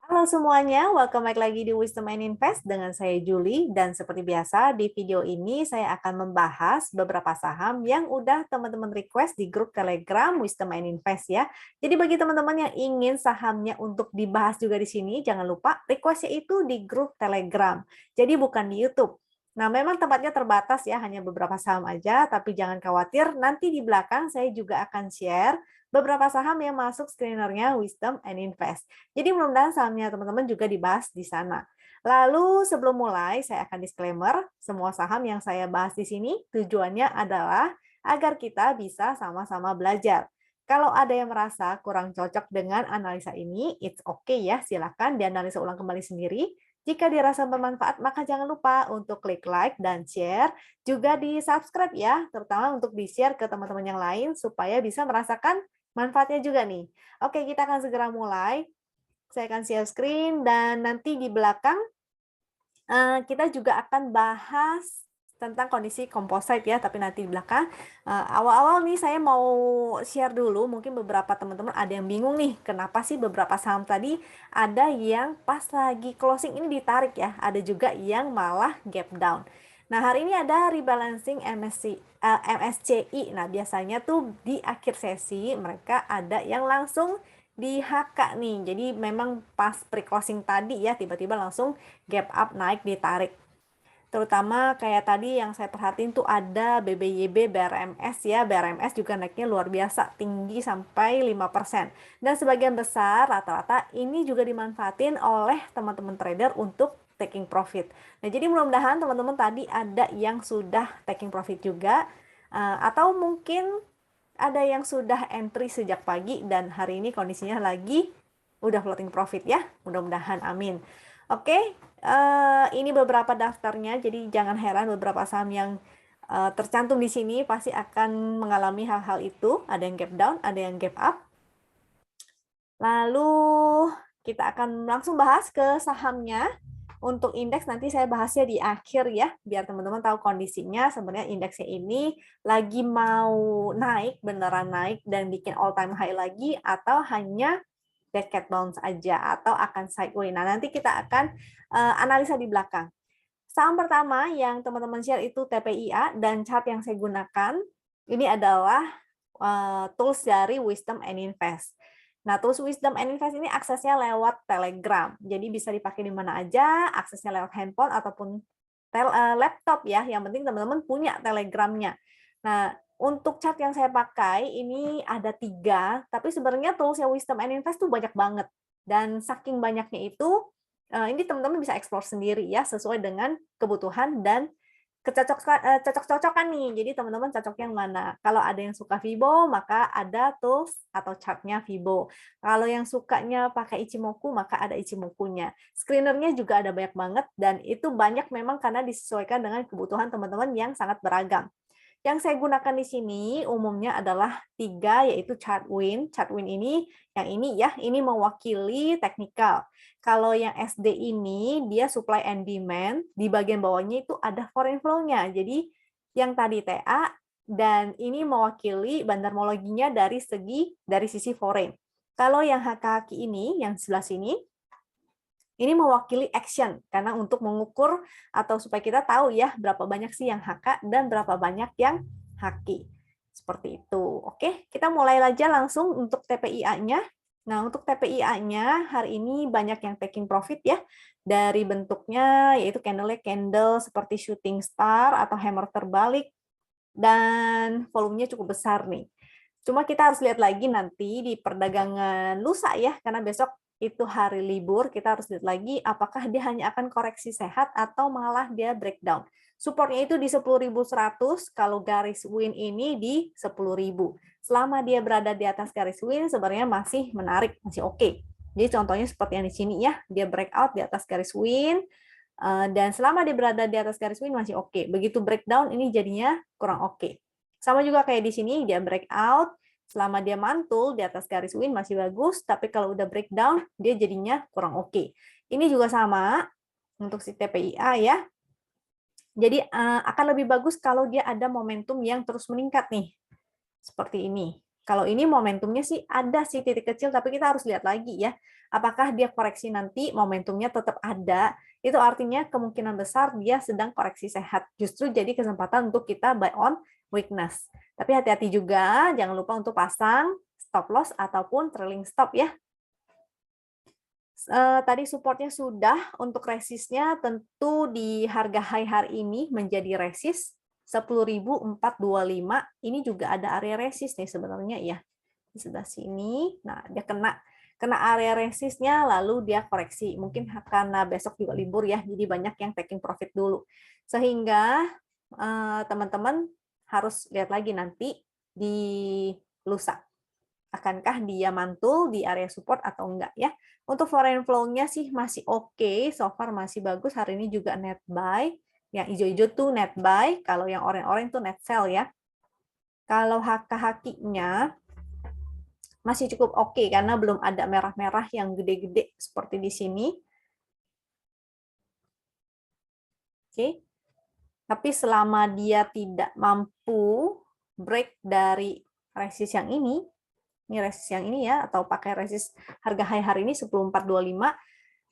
Halo semuanya, welcome back lagi di Wisdom and Invest dengan saya Julie. Dan seperti biasa, di video ini saya akan membahas beberapa saham yang udah teman-teman request di grup Telegram Wisdom and Invest ya. Jadi bagi teman-teman yang ingin sahamnya untuk dibahas juga di sini, jangan lupa requestnya itu di grup Telegram. Jadi bukan di YouTube. Nah, memang tempatnya terbatas ya, hanya beberapa saham aja, tapi jangan khawatir, nanti di belakang saya juga akan share beberapa saham yang masuk screenernya Wisdom and Invest. Jadi mudah-mudahan sahamnya teman-teman juga dibahas di sana. Lalu sebelum mulai, saya akan disclaimer, semua saham yang saya bahas di sini tujuannya adalah agar kita bisa sama-sama belajar. Kalau ada yang merasa kurang cocok dengan analisa ini, it's okay ya, silakan dianalisa ulang kembali sendiri. Jika dirasa bermanfaat, maka jangan lupa untuk klik like dan share, juga di subscribe ya, terutama untuk di-share ke teman-teman yang lain supaya bisa merasakan manfaatnya juga nih. Oke, kita akan segera mulai. Saya akan share screen dan nanti di belakang kita juga akan bahas tentang kondisi composite ya, tapi nanti di belakang. Awal-awal nih saya mau share dulu, mungkin beberapa teman-teman ada yang bingung nih, kenapa sih beberapa saham tadi ada yang pas lagi closing ini ditarik ya, ada juga yang malah gap down. Nah, hari ini ada rebalancing MSCI. Nah, biasanya tuh di akhir sesi mereka ada yang langsung di HK nih. Jadi memang pas pre-closing tadi ya tiba-tiba langsung gap up naik ditarik. Terutama kayak tadi yang saya perhatiin tuh ada BBYB, BRMS ya. BRMS juga naiknya luar biasa, tinggi sampai 5%. Dan sebagian besar rata-rata ini juga dimanfaatin oleh teman-teman trader untuk taking profit. Nah, jadi mudah-mudahan teman-teman tadi ada yang sudah taking profit juga, atau mungkin ada yang sudah entry sejak pagi dan hari ini kondisinya lagi udah floating profit ya. Mudah-mudahan, amin. Oke, ini beberapa daftarnya, jadi jangan heran beberapa saham yang tercantum di sini pasti akan mengalami hal-hal itu. Ada yang gap down, ada yang gap up. Lalu kita akan langsung bahas ke sahamnya. Untuk indeks nanti saya bahasnya di akhir ya, biar teman-teman tahu kondisinya. Sebenarnya indeksnya ini lagi mau naik, beneran naik dan bikin all time high lagi, atau hanya dead cat bounce aja, atau akan sideways. Nah, nanti kita akan analisa di belakang. Saham pertama yang teman-teman share itu TPIA, dan chart yang saya gunakan ini adalah tools dari Wisdom and Invest. Nah, tools Wisdom and Invest ini aksesnya lewat Telegram. Jadi bisa dipakai di mana aja, aksesnya lewat handphone ataupun laptop ya. Yang penting teman-teman punya Telegramnya. Nah, untuk chart yang saya pakai ini ada 3, tapi sebenarnya toolsnya Wisdom and Invest tuh banyak banget. Dan saking banyaknya itu, ini teman-teman bisa explore sendiri ya, sesuai dengan kebutuhan dan cocok-cocokan nih. Jadi teman-teman cocok yang mana? Kalau ada yang suka Fibo, maka ada tools atau chartnya Fibo. Kalau yang sukanya pakai Ichimoku, maka ada Ichimokunya. Screenernya juga ada banyak banget, dan itu banyak memang karena disesuaikan dengan kebutuhan teman-teman yang sangat beragam. Yang saya gunakan di sini umumnya adalah 3, yaitu Chartwin. Chartwin ini, yang ini ya, ini mewakili teknikal. Kalau yang SD ini, dia supply and demand, di bagian bawahnya itu ada foreign flow-nya. Jadi yang tadi TA, dan ini mewakili bandarmologinya dari sisi foreign. Kalau yang HKHQ ini, yang sebelah sini, ini mewakili action, karena untuk mengukur atau supaya kita tahu ya berapa banyak sih yang HK dan berapa banyak yang HQ. Seperti itu. Oke, kita mulai aja langsung untuk TPIA-nya. Nah, untuk TPIA-nya hari ini banyak yang taking profit ya. Dari bentuknya yaitu candle seperti shooting star atau hammer terbalik, dan volumenya cukup besar nih. Cuma kita harus lihat lagi nanti di perdagangan lusa ya, karena besok itu hari libur, kita harus lihat lagi apakah dia hanya akan koreksi sehat atau malah dia breakdown. Supportnya itu di 10.100, kalau garis win ini di 10.000. Selama dia berada di atas garis win, sebenarnya masih menarik, masih oke. Jadi contohnya seperti yang di sini ya, dia breakout di atas garis win, dan selama dia berada di atas garis win masih oke. Begitu breakdown ini jadinya kurang oke. Sama juga kayak di sini, dia breakout, selama dia mantul di atas garis win masih bagus, tapi kalau udah breakdown, dia jadinya kurang oke. Ini juga sama untuk si TPIA ya. Jadi akan lebih bagus kalau dia ada momentum yang terus meningkat nih. Seperti ini. Kalau ini momentumnya sih ada sih titik kecil, tapi kita harus lihat lagi ya. Apakah dia koreksi nanti momentumnya tetap ada, itu artinya kemungkinan besar dia sedang koreksi sehat. Justru jadi kesempatan untuk kita buy on weakness. Tapi hati-hati juga, jangan lupa untuk pasang stop loss ataupun trailing stop ya. Tadi supportnya sudah, untuk resistnya tentu di harga high hari ini menjadi resist 10.425. Ini juga ada area resist nih sebenarnya ya di sebelah sini. Nah, dia kena area resistnya, lalu dia koreksi. Mungkin karena besok juga libur ya, jadi banyak yang taking profit dulu. Sehingga teman-teman harus lihat lagi nanti di lusa. Akankah dia mantul di area support atau enggak ya. Untuk foreign flow-nya sih masih oke, so far masih bagus. Hari ini juga net buy. Yang hijau-hijau tuh net buy, kalau yang orange-orange tuh net sell ya. Kalau HK-HQ-nya masih cukup oke karena belum ada merah-merah yang gede-gede seperti di sini. Oke. Tapi selama dia tidak mampu break dari resist yang ini resist yang ini ya, atau pakai resist harga high hari ini 1425,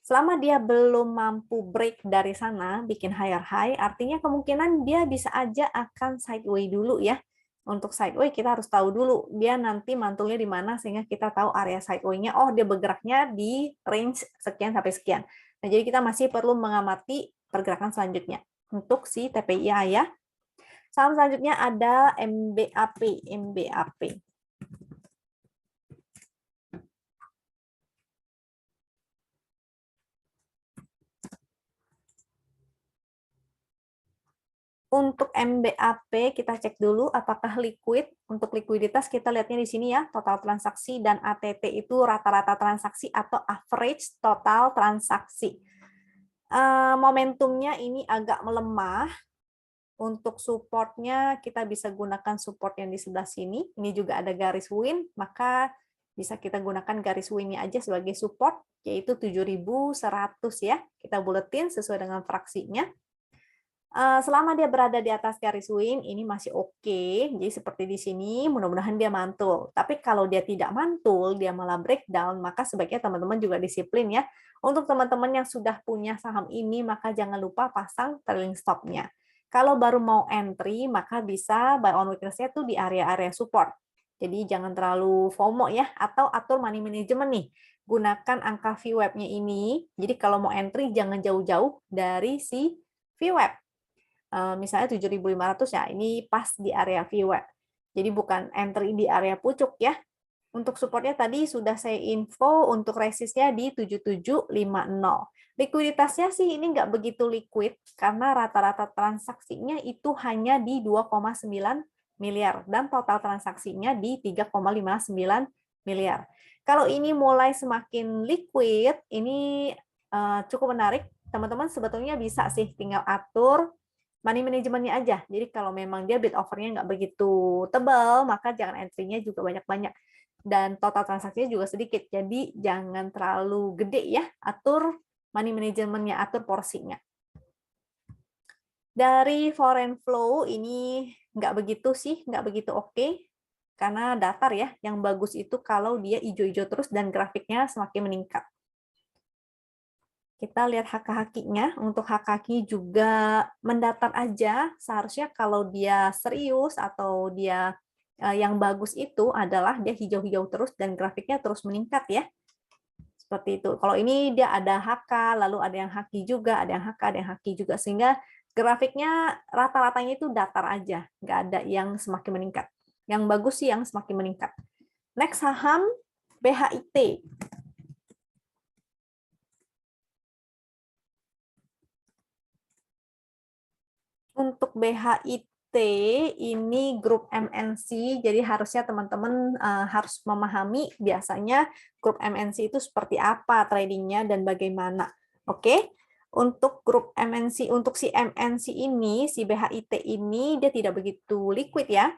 selama dia belum mampu break dari sana, bikin higher high, artinya kemungkinan dia bisa aja akan sideway dulu ya. Untuk sideway kita harus tahu dulu dia nanti mantulnya di mana sehingga kita tahu area sideway-nya. Oh, dia bergeraknya di range sekian sampai sekian. Nah, jadi kita masih perlu mengamati pergerakan selanjutnya untuk si TPIA ya. Saham selanjutnya ada MBAP. Untuk MBAP kita cek dulu apakah liquid. Untuk likuiditas kita lihatnya di sini ya, total transaksi dan ATT itu rata-rata transaksi atau average total transaksi. Momentumnya ini agak melemah. Untuk supportnya kita bisa gunakan support yang di sebelah sini. Ini juga ada garis win, maka bisa kita gunakan garis win-nya aja sebagai support, yaitu 7.100 ya. Kita buletin sesuai dengan fraksinya. Selama dia berada di atas garis win, ini masih oke. Jadi seperti di sini, mudah-mudahan dia mantul. Tapi kalau dia tidak mantul, dia malah breakdown, maka sebaiknya teman-teman juga disiplin ya. Untuk teman-teman yang sudah punya saham ini, maka jangan lupa pasang trailing stop-nya. Kalau baru mau entry, maka bisa buy on weakness-nya tuh di area-area support. Jadi jangan terlalu FOMO ya, atau atur money management nih. Gunakan angka VWAP-nya ini. Jadi kalau mau entry, jangan jauh-jauh dari si VWAP. Misalnya 7.500 ya, ini pas di area VWAP. Jadi bukan entry di area pucuk ya. Untuk supportnya tadi sudah saya info, untuk resistnya di 7750. Likuiditasnya sih ini nggak begitu liquid, karena rata-rata transaksinya itu hanya di 2,9 miliar, dan total transaksinya di 3,59 miliar. Kalau ini mulai semakin liquid, ini cukup menarik. Teman-teman sebetulnya bisa sih tinggal atur money manajemennya aja. Jadi kalau memang dia bid offer-nya nggak begitu tebal, maka jangan entry-nya juga banyak-banyak. Dan total transaksinya juga sedikit. Jadi jangan terlalu gede ya. Atur money manajemennya, atur porsinya. Dari foreign flow ini nggak begitu sih, nggak begitu oke. Karena datar ya. Yang bagus itu kalau dia hijau-hijau terus dan grafiknya semakin meningkat. Kita lihat HK-HQ-nya. Untuk HK-HQ juga mendatar aja. Seharusnya kalau dia serius atau dia yang bagus itu adalah dia hijau-hijau terus dan grafiknya terus meningkat ya. Seperti itu. Kalau ini dia ada HK, lalu ada yang HQ juga, ada yang HK, ada yang HQ juga. Sehingga grafiknya rata-ratanya itu datar aja. Nggak ada yang semakin meningkat. Yang bagus sih yang semakin meningkat. Next saham BHIT. Untuk BHIT ini grup MNC, jadi harusnya teman-teman harus memahami biasanya grup MNC itu seperti apa tradingnya dan bagaimana. Oke, untuk grup MNC, untuk si MNC ini, si BHIT ini dia tidak begitu liquid ya.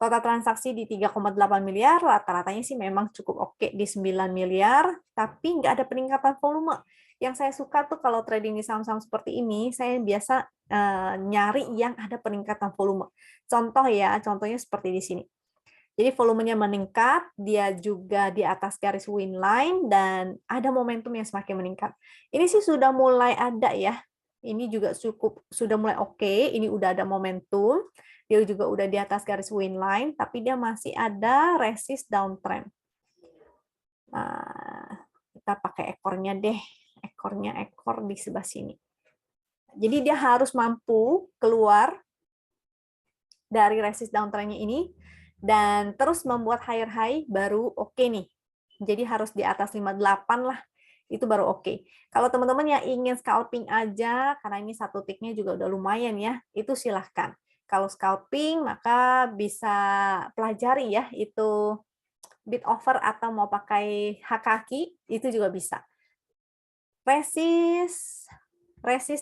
Total transaksi di 3,8 miliar, rata-ratanya sih memang cukup oke di 9 miliar, tapi nggak ada peningkatan volume. Yang saya suka tuh kalau trading di saham-saham seperti ini, saya biasa nyari yang ada peningkatan volume. Contoh ya, contohnya seperti di sini. Jadi volumenya meningkat, dia juga di atas garis win line, dan ada momentum yang semakin meningkat. Ini sih sudah mulai ada ya. Ini juga sudah mulai oke. Ini udah ada momentum. Dia juga udah di atas garis win line, tapi dia masih ada resist downtrend. Nah, kita pakai ekornya deh. Ekornya ekor di sebelah sini. Jadi dia harus mampu keluar dari resist downtrend-nya ini dan terus membuat higher high baru oke nih. Jadi harus di atas 58 lah. Itu baru oke. Kalau teman-teman yang ingin scalping aja, karena ini satu ticknya juga udah lumayan ya, itu silahkan. Kalau scalping, maka bisa pelajari ya, itu bid offer atau mau pakai hak kaki, itu juga bisa. Resist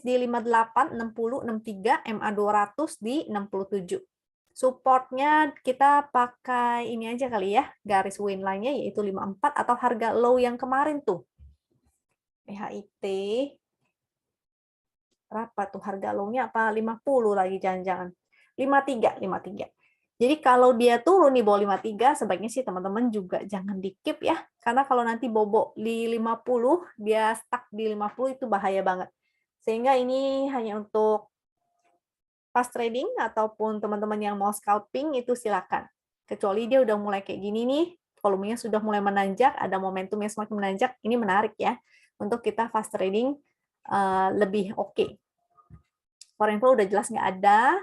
di 58, 60, 63, MA 200 di 67. Supportnya kita pakai ini aja kali ya, garis win line-nya yaitu 54 atau harga low yang kemarin tuh. PHIT berapa tuh harga low-nya, apa 50 lagi jangan-jangan. 53. Jadi kalau dia turun di bawah 53, sebaiknya sih teman-teman juga jangan di-keep ya. Karena kalau nanti bobok di 50, dia stuck di 50 itu bahaya banget. Sehingga ini hanya untuk fast trading ataupun teman-teman yang mau scalping itu silakan. Kecuali dia udah mulai kayak gini nih, volumenya sudah mulai menanjak, ada momentum yang semakin menanjak, ini menarik ya untuk kita fast trading lebih oke. Foreign flow udah jelas nggak ada,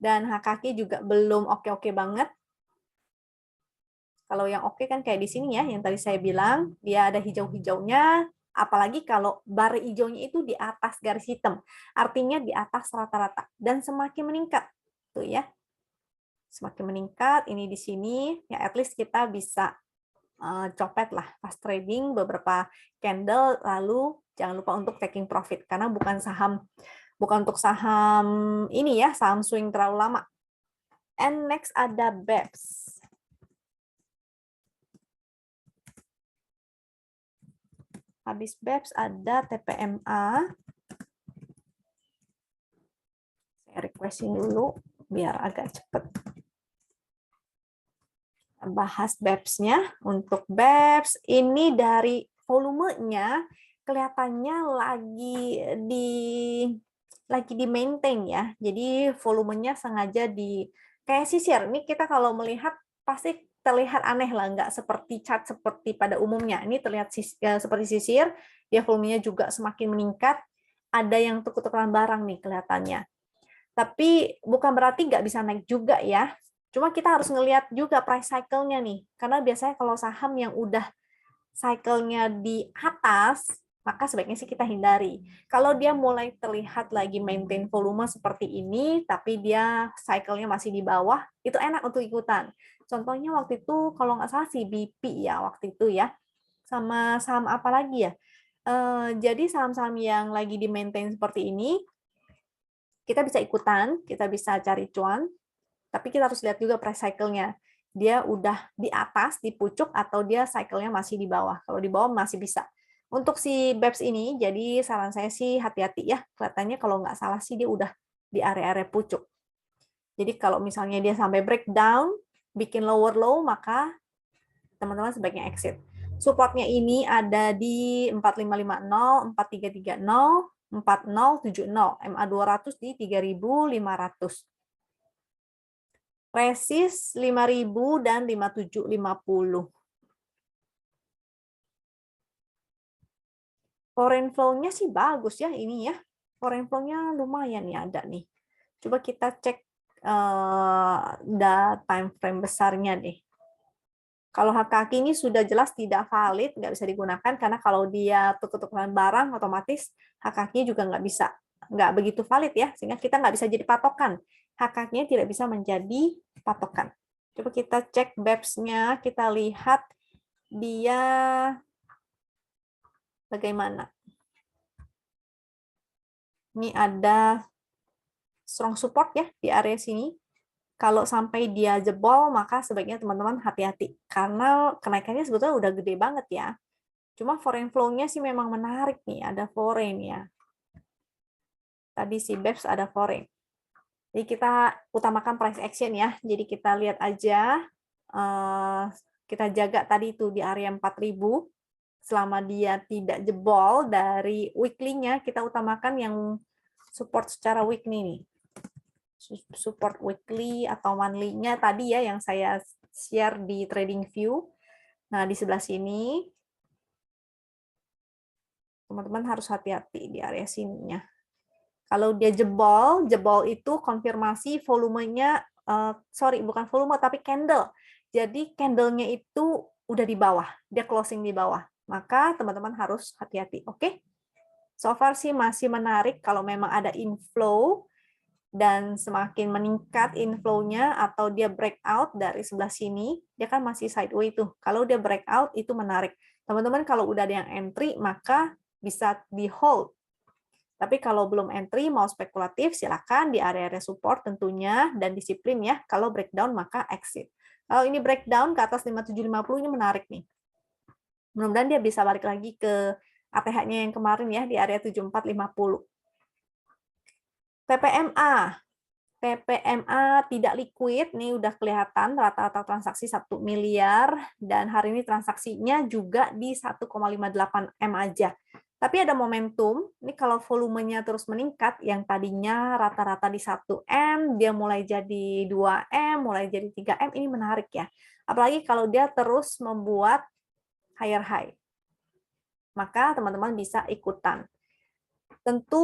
dan HKK juga belum oke-oke banget. Kalau yang oke kan kayak di sini ya, yang tadi saya bilang, dia ada hijau-hijaunya, apalagi kalau bar hijaunya itu di atas garis hitam, artinya di atas rata-rata, dan semakin meningkat. Tuh ya, semakin meningkat, ini di sini, ya at least kita bisa copet lah, fast trading, beberapa candle, lalu jangan lupa untuk taking profit, karena bukan untuk saham ini ya, saham swing terlalu lama. And next ada BEPS. Habis BEPS ada TPMA. Saya requestin dulu biar agak cepat. Bahas BEPS-nya. Untuk BEPS ini dari volumenya kelihatannya lagi di maintain ya. Jadi volumenya sengaja kayak sisir. Ini kita kalau melihat pasti terlihat aneh lah, nggak seperti chart seperti pada umumnya. Ini terlihat seperti sisir, dia volumenya juga semakin meningkat, ada yang tuker-tukeran barang nih kelihatannya. Tapi bukan berarti nggak bisa naik juga ya. Cuma kita harus ngelihat juga price cycle-nya nih. Karena biasanya kalau saham yang udah cycle-nya di atas, maka sebaiknya sih kita hindari. Kalau dia mulai terlihat lagi maintain volume seperti ini, tapi dia cycle-nya masih di bawah, itu enak untuk ikutan. Contohnya waktu itu, kalau nggak salah si BP ya, waktu itu ya. Sama saham apa lagi ya? Jadi saham-saham yang lagi di maintain seperti ini, kita bisa ikutan, kita bisa cari cuan, tapi kita harus lihat juga price cycle-nya. Dia udah di atas, di pucuk, atau dia cycle-nya masih di bawah. Kalau di bawah masih bisa. Untuk si BEPS ini, jadi saran saya sih hati-hati ya. Kelihatannya kalau nggak salah sih dia udah di area-area pucuk. Jadi kalau misalnya dia sampai breakdown, bikin lower low, maka teman-teman sebaiknya exit. Supportnya ini ada di 4550, 4330, 4070, MA 200 di 3500. Resist 5000 dan 5750. Foreign flow-nya sih bagus ya ini ya. Foreign flow-nya lumayan ya ada nih. Coba kita cek time frame besarnya deh. Kalau hak kaki ini sudah jelas tidak valid, nggak bisa digunakan karena kalau dia tuker-tukeran barang, otomatis hak kakinya juga nggak begitu valid ya, sehingga kita nggak bisa jadi patokan. Hak kakinya tidak bisa menjadi patokan. Coba kita cek BEPS-nya, kita lihat dia bagaimana. Ini ada strong support ya di area sini. Kalau sampai dia jebol, maka sebaiknya teman-teman hati-hati. Karena kenaikannya sebetulnya udah gede banget ya. Cuma foreign flow-nya sih memang menarik nih. Ada foreign ya. Tadi si BEPS ada foreign. Jadi kita utamakan price action ya. Jadi kita lihat aja, kita jaga tadi itu di area 4.000. Selama dia tidak jebol dari weekly-nya, kita utamakan yang support secara weekly nih. Support weekly atau monthly-nya tadi ya yang saya share di TradingView. Nah, di sebelah sini teman-teman harus hati-hati di area sininya. Kalau dia jebol itu konfirmasi volumenya, bukan volume tapi candle. Jadi candle-nya itu udah di bawah, dia closing di bawah. Maka teman-teman harus hati-hati, oke? So far sih masih menarik kalau memang ada inflow dan semakin meningkat inflow-nya atau dia breakout dari sebelah sini, dia kan masih sideways tuh. Kalau dia breakout itu menarik. Teman-teman kalau udah ada yang entry maka bisa di hold. Tapi kalau belum entry, mau spekulatif, silakan di area-area support tentunya, dan disiplin ya. Kalau breakdown, maka exit. Kalau ini breakdown ke atas 5750, ini menarik nih. Mudah-mudahan dia bisa balik lagi ke ATH-nya yang kemarin ya, di area 7450. TPMA. TPMA tidak liquid, nih udah kelihatan rata-rata transaksi 1 miliar, dan hari ini transaksinya juga di 1,58 M aja. Tapi ada momentum, ini kalau volumenya terus meningkat, yang tadinya rata-rata di 1 M, dia mulai jadi 2 M, mulai jadi 3 M, ini menarik ya. Apalagi kalau dia terus membuat higher high. Maka teman-teman bisa ikutan. Tentu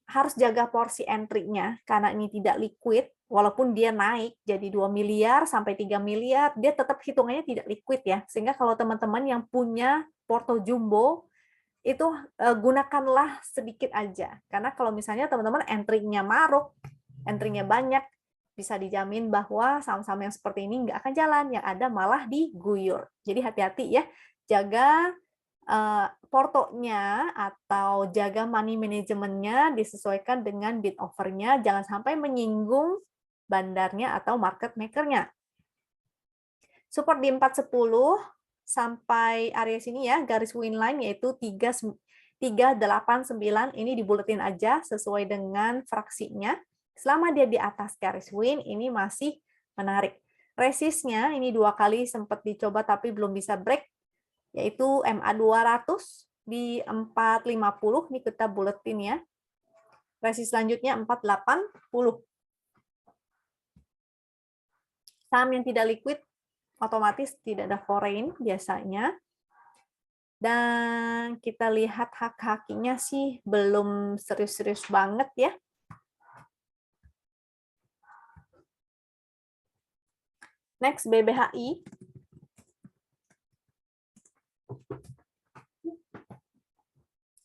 harus jaga porsi entry-nya, karena ini tidak liquid, walaupun dia naik jadi 2 miliar sampai 3 miliar, dia tetap hitungannya tidak liquid ya. Sehingga kalau teman-teman yang punya porto jumbo, itu gunakanlah sedikit aja. Karena kalau misalnya teman-teman entry-nya maruk, entry-nya banyak, bisa dijamin bahwa saham-saham yang seperti ini nggak akan jalan, yang ada malah diguyur. Jadi hati-hati ya, jaga portonya atau jaga money manajemennya disesuaikan dengan bid offer-nya, jangan sampai menyinggung bandarnya atau market maker-nya. Support di 410 sampai area sini ya, garis win line yaitu 389, ini dibuletin aja sesuai dengan fraksinya. Selama dia di atas garis win, ini masih menarik. Resistnya ini 2 kali sempat dicoba tapi belum bisa break, yaitu MA 200 di 450, ini kita buletin ya. Resist selanjutnya 480. Saham yang tidak liquid otomatis tidak ada foreign biasanya. Dan kita lihat hak-hakinya sih belum serius-serius banget ya. Next, BBHI.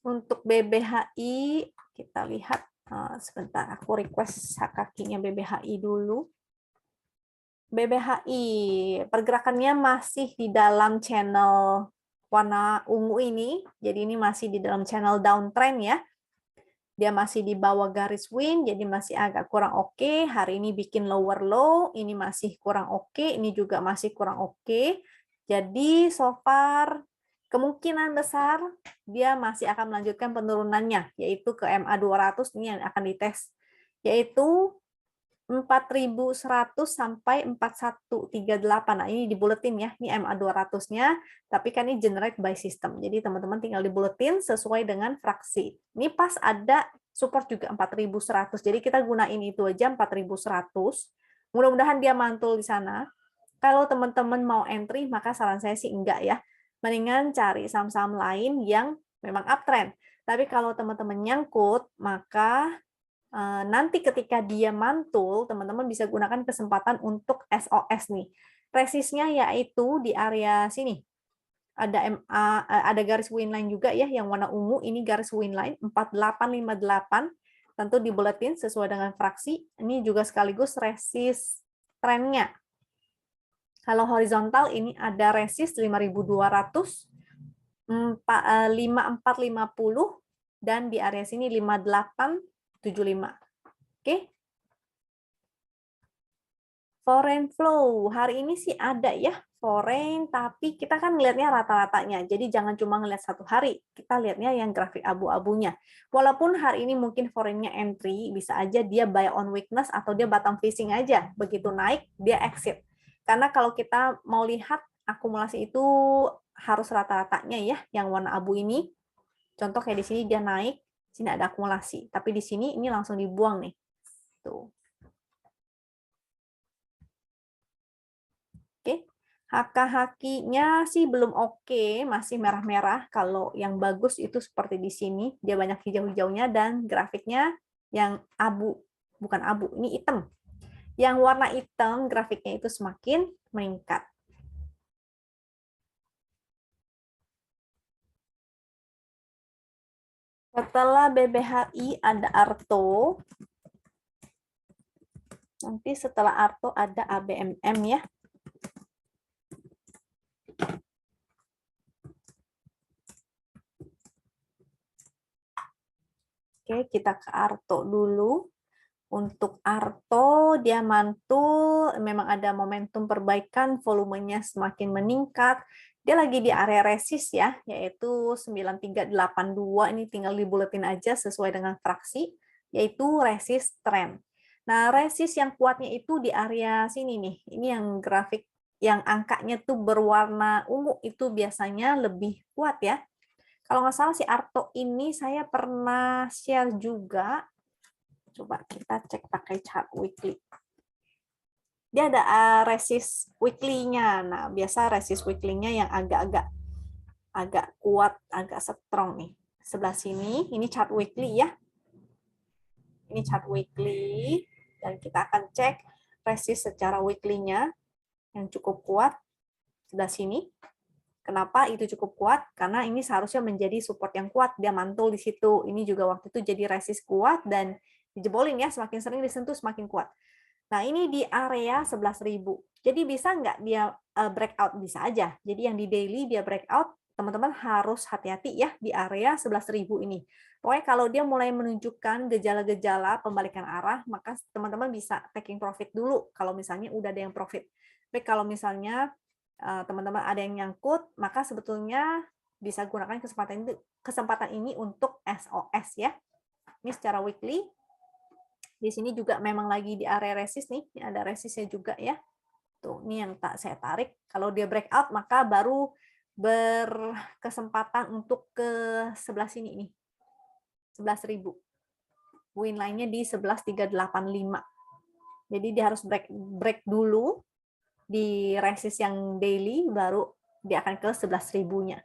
Untuk BBHI, kita lihat sebentar, aku request hak-hakinya BBHI dulu. BBHI, pergerakannya masih di dalam channel warna ungu ini, jadi ini masih di dalam channel downtrend ya. Dia masih di bawah garis win, jadi masih agak kurang oke. Hari ini bikin lower low, ini masih kurang oke, ini juga masih kurang oke. Jadi so far kemungkinan besar dia masih akan melanjutkan penurunannya, yaitu ke MA 200 ini yang akan dites, yaitu 4.100 sampai 4138. Nah, ini dibuletin ya, ini MA 200-nya, tapi kan ini generate by system. Jadi teman-teman tinggal dibuletin sesuai dengan fraksi. Ini pas ada support juga 4.100. Jadi kita gunain itu aja 4.100. Mudah-mudahan dia mantul di sana. Kalau teman-teman mau entry, maka saran saya sih enggak ya. Mendingan cari saham-saham lain yang memang uptrend. Tapi kalau teman-teman nyangkut, maka nanti ketika dia mantul, teman-teman bisa gunakan kesempatan untuk SOS nih. Resistnya yaitu di area sini. Ada MA, ada garis win line juga ya, yang warna ungu, ini garis win line 4858. Tentu dibuletin sesuai dengan fraksi. Ini juga sekaligus resist trennya. Kalau horizontal ini ada resist 5200, 5450, dan di area sini 5875. Oke. Foreign flow hari ini sih ada ya foreign, tapi kita kan ngelihatnya rata-ratanya. Jadi jangan cuma ngelihat satu hari, kita lihatnya yang grafik abu-abunya. Walaupun hari ini mungkin foreign-nya entry, bisa aja dia buy on weakness atau dia bottom facing aja. Begitu naik, dia exit. Karena kalau kita mau lihat akumulasi itu harus rata-ratanya ya, yang warna abu ini. Contoh kayak di sini dia naik, sini ada akumulasi. Tapi di sini ini langsung dibuang nih. Tuh. Oke. HK-HQ-nya sih belum oke, masih merah-merah. Kalau yang bagus itu seperti di sini, dia banyak hijau-hijaunya dan grafiknya yang abu, bukan abu, ini hitam. Yang warna hitam grafiknya itu semakin meningkat. Setelah BBHI ada Arto. Nanti setelah Arto ada ABMM ya. Oke, kita ke Arto dulu. Untuk Arto, dia mantul, memang ada momentum perbaikan, volumenya semakin meningkat. Dia lagi di area resist ya, yaitu 9382, ini tinggal dibuletin aja sesuai dengan fraksi, yaitu resist trend. Nah, resist yang kuatnya itu di area sini nih, ini yang grafik yang angkanya tuh berwarna ungu itu biasanya lebih kuat ya. Kalau nggak salah si Arto ini saya pernah share juga. Coba kita cek pakai chart weekly. Dia ada resist weekly-nya. Nah, biasa resist weekly-nya yang agak kuat, agak strong nih. Sebelah sini, ini chart weekly ya. Ini chart weekly. Dan kita akan cek resist secara weekly-nya yang cukup kuat. Sebelah sini. Kenapa itu cukup kuat? Karena ini seharusnya menjadi support yang kuat. Dia mantul di situ. Ini juga waktu itu jadi resist kuat dan dijebolin ya. Semakin sering disentuh, semakin kuat. Nah, ini di area 11.000. Jadi bisa nggak dia breakout? Bisa aja. Jadi yang di daily dia breakout, teman-teman harus hati-hati ya di area 11.000 ini. Pokoknya kalau dia mulai menunjukkan gejala-gejala pembalikan arah, maka teman-teman bisa taking profit dulu kalau misalnya udah ada yang profit. Tapi kalau misalnya teman-teman ada yang nyangkut, maka sebetulnya bisa gunakan kesempatan ini untuk SOS ya. Ini secara weekly. Di sini juga memang lagi di area resist nih, ini ada resistnya juga ya. Tuh, ini yang tak saya tarik. Kalau dia breakout, maka baru berkesempatan untuk ke sebelah sini nih. 11.000. Win line-nya di 11.385. Jadi dia harus break dulu di resist yang daily, baru dia akan ke 11.000-nya.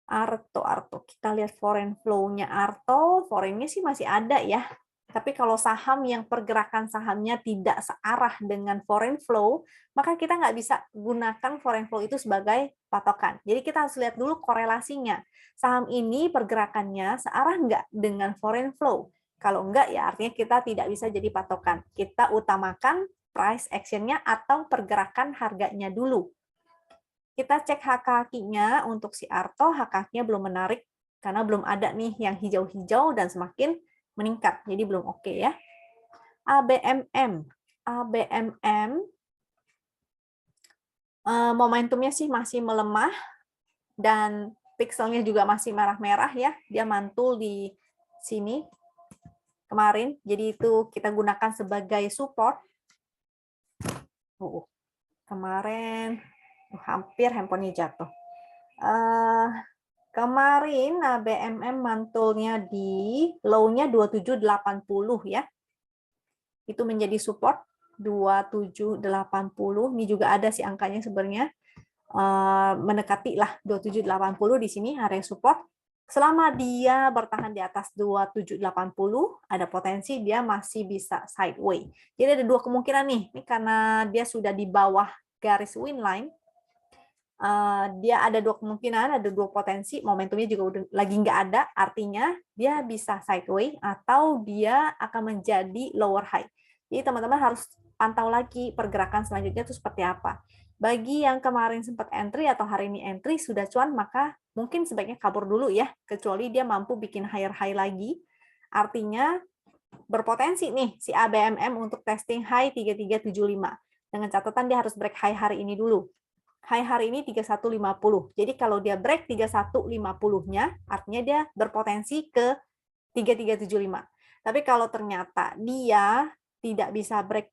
Arto. Kita lihat foreign flow-nya Arto. Foreign-nya sih masih ada ya. Tapi kalau saham yang pergerakan sahamnya tidak searah dengan foreign flow, maka kita nggak bisa gunakan foreign flow itu sebagai patokan. Jadi kita harus lihat dulu korelasinya. Saham ini pergerakannya searah nggak dengan foreign flow? Kalau enggak, ya artinya kita tidak bisa jadi patokan. Kita utamakan price action-nya atau pergerakan harganya dulu. Kita cek HK-nya untuk si Arto, HK-nya belum menarik karena belum ada nih yang hijau-hijau dan semakin meningkat, jadi belum oke ya. ABMM momentumnya sih masih melemah dan pixelnya juga masih merah-merah ya, dia mantul di sini kemarin, jadi itu kita gunakan sebagai support. Kemarin hampir handphonenya jatuh. Kemarin BMM mantulnya di low-nya 2780 ya. Itu menjadi support 2780. Ini juga ada sih angkanya sebenarnya. Mendekati lah 2780 di sini area support. Selama dia bertahan di atas 2780, ada potensi dia masih bisa sideways. Jadi ada dua kemungkinan nih. Ini karena dia sudah di bawah garis win line. Dia ada dua kemungkinan, ada dua potensi, momentumnya juga udah lagi nggak ada, artinya dia bisa sideways atau dia akan menjadi lower high. Jadi teman-teman harus pantau lagi pergerakan selanjutnya itu seperti apa. Bagi yang kemarin sempat entry atau hari ini entry sudah cuan, maka mungkin sebaiknya kabur dulu ya, kecuali dia mampu bikin higher high lagi. Artinya berpotensi nih si ABMM untuk testing high 3375. Dengan catatan dia harus break high hari ini dulu. High hari ini 3150. Jadi kalau dia break 3150-nya, artinya dia berpotensi ke 3375. Tapi kalau ternyata dia tidak bisa break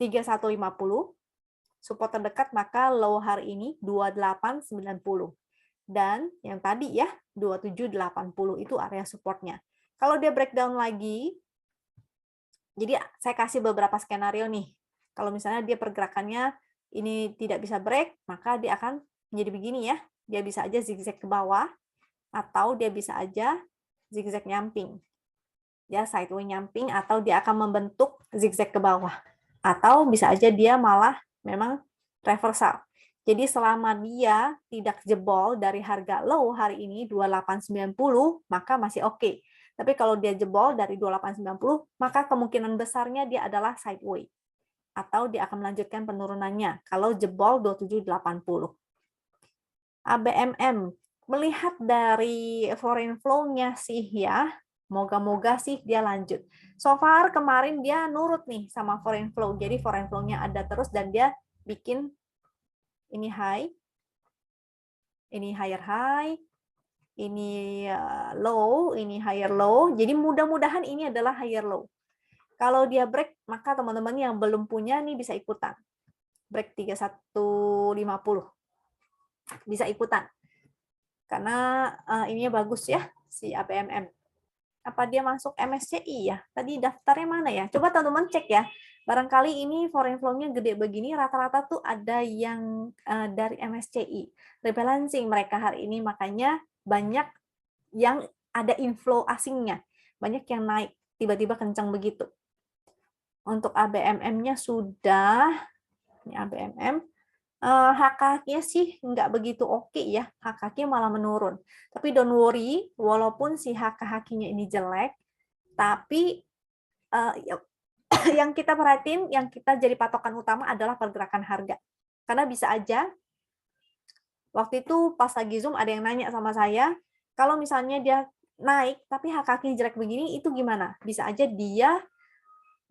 3150, support terdekat, maka low hari ini 2890. Dan yang tadi ya, 2780 itu area supportnya. Kalau dia breakdown lagi, jadi saya kasih beberapa skenario nih. Kalau misalnya dia pergerakannya ini tidak bisa break, maka dia akan menjadi begini ya. Dia bisa aja zigzag ke bawah, atau dia bisa aja zigzag nyamping. Ya, sideway nyamping, atau dia akan membentuk zigzag ke bawah. Atau bisa aja dia malah memang reversal. Jadi selama dia tidak jebol dari harga low hari ini 2890, maka masih oke. Tapi kalau dia jebol dari 2890, maka kemungkinan besarnya dia adalah sideway. Atau dia akan melanjutkan penurunannya kalau jebol 2780. ABMM, melihat dari foreign flow-nya sih ya, moga-moga sih dia lanjut. So far kemarin dia nurut nih sama foreign flow, jadi foreign flow-nya ada terus dan dia bikin ini high, ini higher high, ini low, ini higher low. Jadi mudah-mudahan ini adalah higher low. Kalau dia break, maka teman-teman yang belum punya nih bisa ikutan. Break 3150. Bisa ikutan. Karena ininya bagus ya, si ABMM. Apa dia masuk MSCI ya? Tadi daftarnya mana ya? Coba teman-teman cek ya. Barangkali ini foreign flow-nya gede begini, rata-rata tuh ada yang dari MSCI. Rebalancing mereka hari ini, makanya banyak yang ada inflow asingnya. Banyak yang naik, tiba-tiba kencang begitu. Untuk ABMM-nya sudah, ini ABMM, HKK-nya sih nggak begitu oke ya, HKK malah menurun. Tapi don't worry, walaupun si HKK-nya ini jelek, tapi yang kita perhatiin, yang kita jadi patokan utama adalah pergerakan harga. Karena bisa aja, waktu itu pas lagi Zoom ada yang nanya sama saya, kalau misalnya dia naik, tapi HKK-nya jelek begini, itu gimana? Bisa aja dia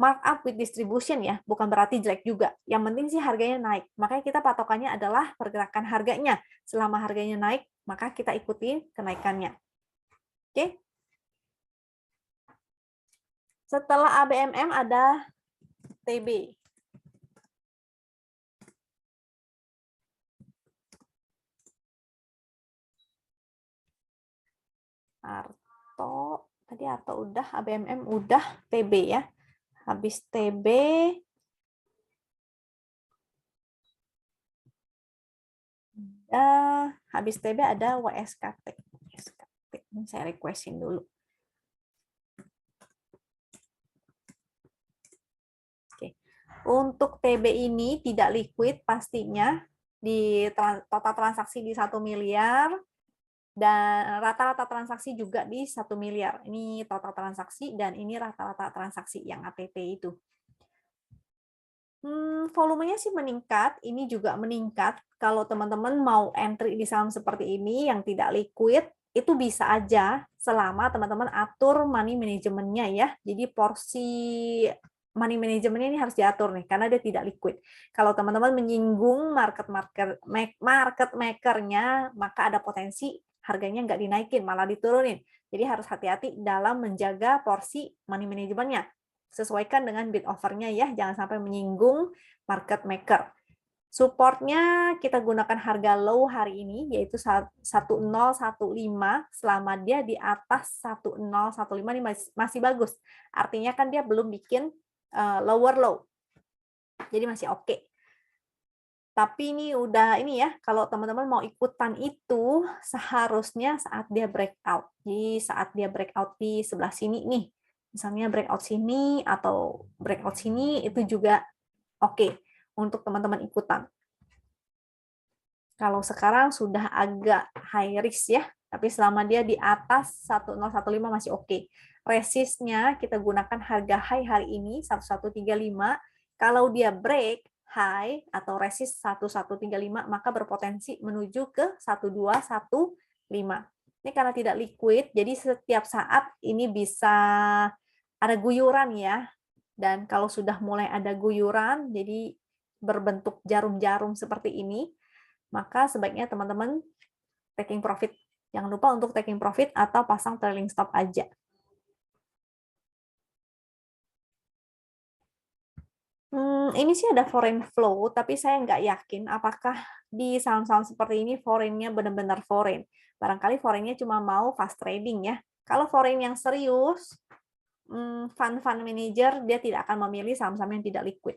markup with distribution ya, bukan berarti jelek juga. Yang penting sih harganya naik. Makanya kita patokannya adalah pergerakan harganya. Selama harganya naik, maka kita ikuti kenaikannya. Oke? Setelah ABMM ada TB. Arto, tadi Arto udah, ABMM udah, TB ya. Habis TB, habis TB ada WSKT. Ini saya requestin dulu. Oke. Untuk TB ini tidak liquid pastinya, di total transaksi di 1 miliar, dan rata-rata transaksi juga di 1 miliar. Ini total transaksi, dan ini rata-rata transaksi yang ATT itu. Volumenya sih meningkat, ini juga meningkat. Kalau teman-teman mau entry di saham seperti ini yang tidak liquid, itu bisa aja selama teman-teman atur money manajemennya ya. Jadi porsi money manajemennya ini harus diatur nih, karena dia tidak liquid. Kalau teman-teman menyinggung market makernya, maka ada potensi harganya nggak dinaikin, malah diturunin. Jadi harus hati-hati dalam menjaga porsi money manajemennya. Sesuaikan dengan bid offer-nya ya, jangan sampai menyinggung market maker. Supportnya kita gunakan harga low hari ini, yaitu 1015, selama dia di atas 1015 ini masih bagus. Artinya kan dia belum bikin lower low. Jadi masih oke. Tapi ini udah ini ya, kalau teman-teman mau ikutan itu seharusnya saat dia breakout. Jadi saat dia breakout di sebelah sini nih, misalnya breakout sini atau breakout sini, itu juga oke untuk teman-teman ikutan. Kalau sekarang sudah agak high risk ya, tapi selama dia di atas 1015 masih oke. Resistnya kita gunakan harga high hari ini 1135. Kalau dia break high atau resist 1135, maka berpotensi menuju ke 1215. Ini karena tidak liquid, jadi setiap saat ini bisa ada guyuran ya. Dan kalau sudah mulai ada guyuran, jadi berbentuk jarum-jarum seperti ini, maka sebaiknya teman-teman taking profit. Jangan lupa untuk taking profit atau pasang trailing stop aja. Ini sih ada foreign flow, tapi saya nggak yakin apakah di saham-saham seperti ini foreign-nya benar-benar foreign. Barangkali foreign-nya cuma mau fast trading ya. Kalau foreign yang serius, fund manager dia tidak akan memilih saham-saham yang tidak liquid.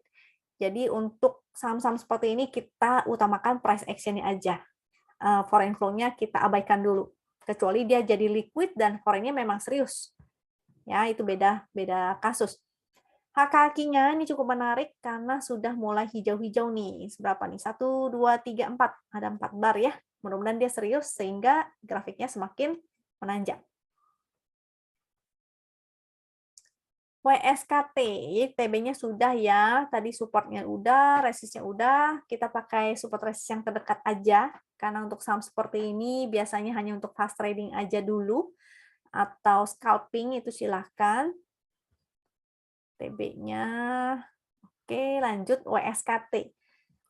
Jadi untuk saham-saham seperti ini kita utamakan price action-nya aja. Foreign flow-nya kita abaikan dulu. Kecuali dia jadi liquid dan foreign-nya memang serius. Ya, itu beda kasus. Kaki-kakinya ini cukup menarik karena sudah mulai hijau-hijau nih. Seberapa nih? 1, 2, 3, 4. Ada 4 bar ya. Mudah-mudahan dia serius sehingga grafiknya semakin menanjak. WSKT, TB-nya sudah ya. Tadi supportnya udah, resistnya udah. Kita pakai support resist yang terdekat aja. Karena untuk saham seperti ini biasanya hanya untuk fast trading aja dulu. Atau scalping itu silahkan. TB-nya. Oke, lanjut WSKT.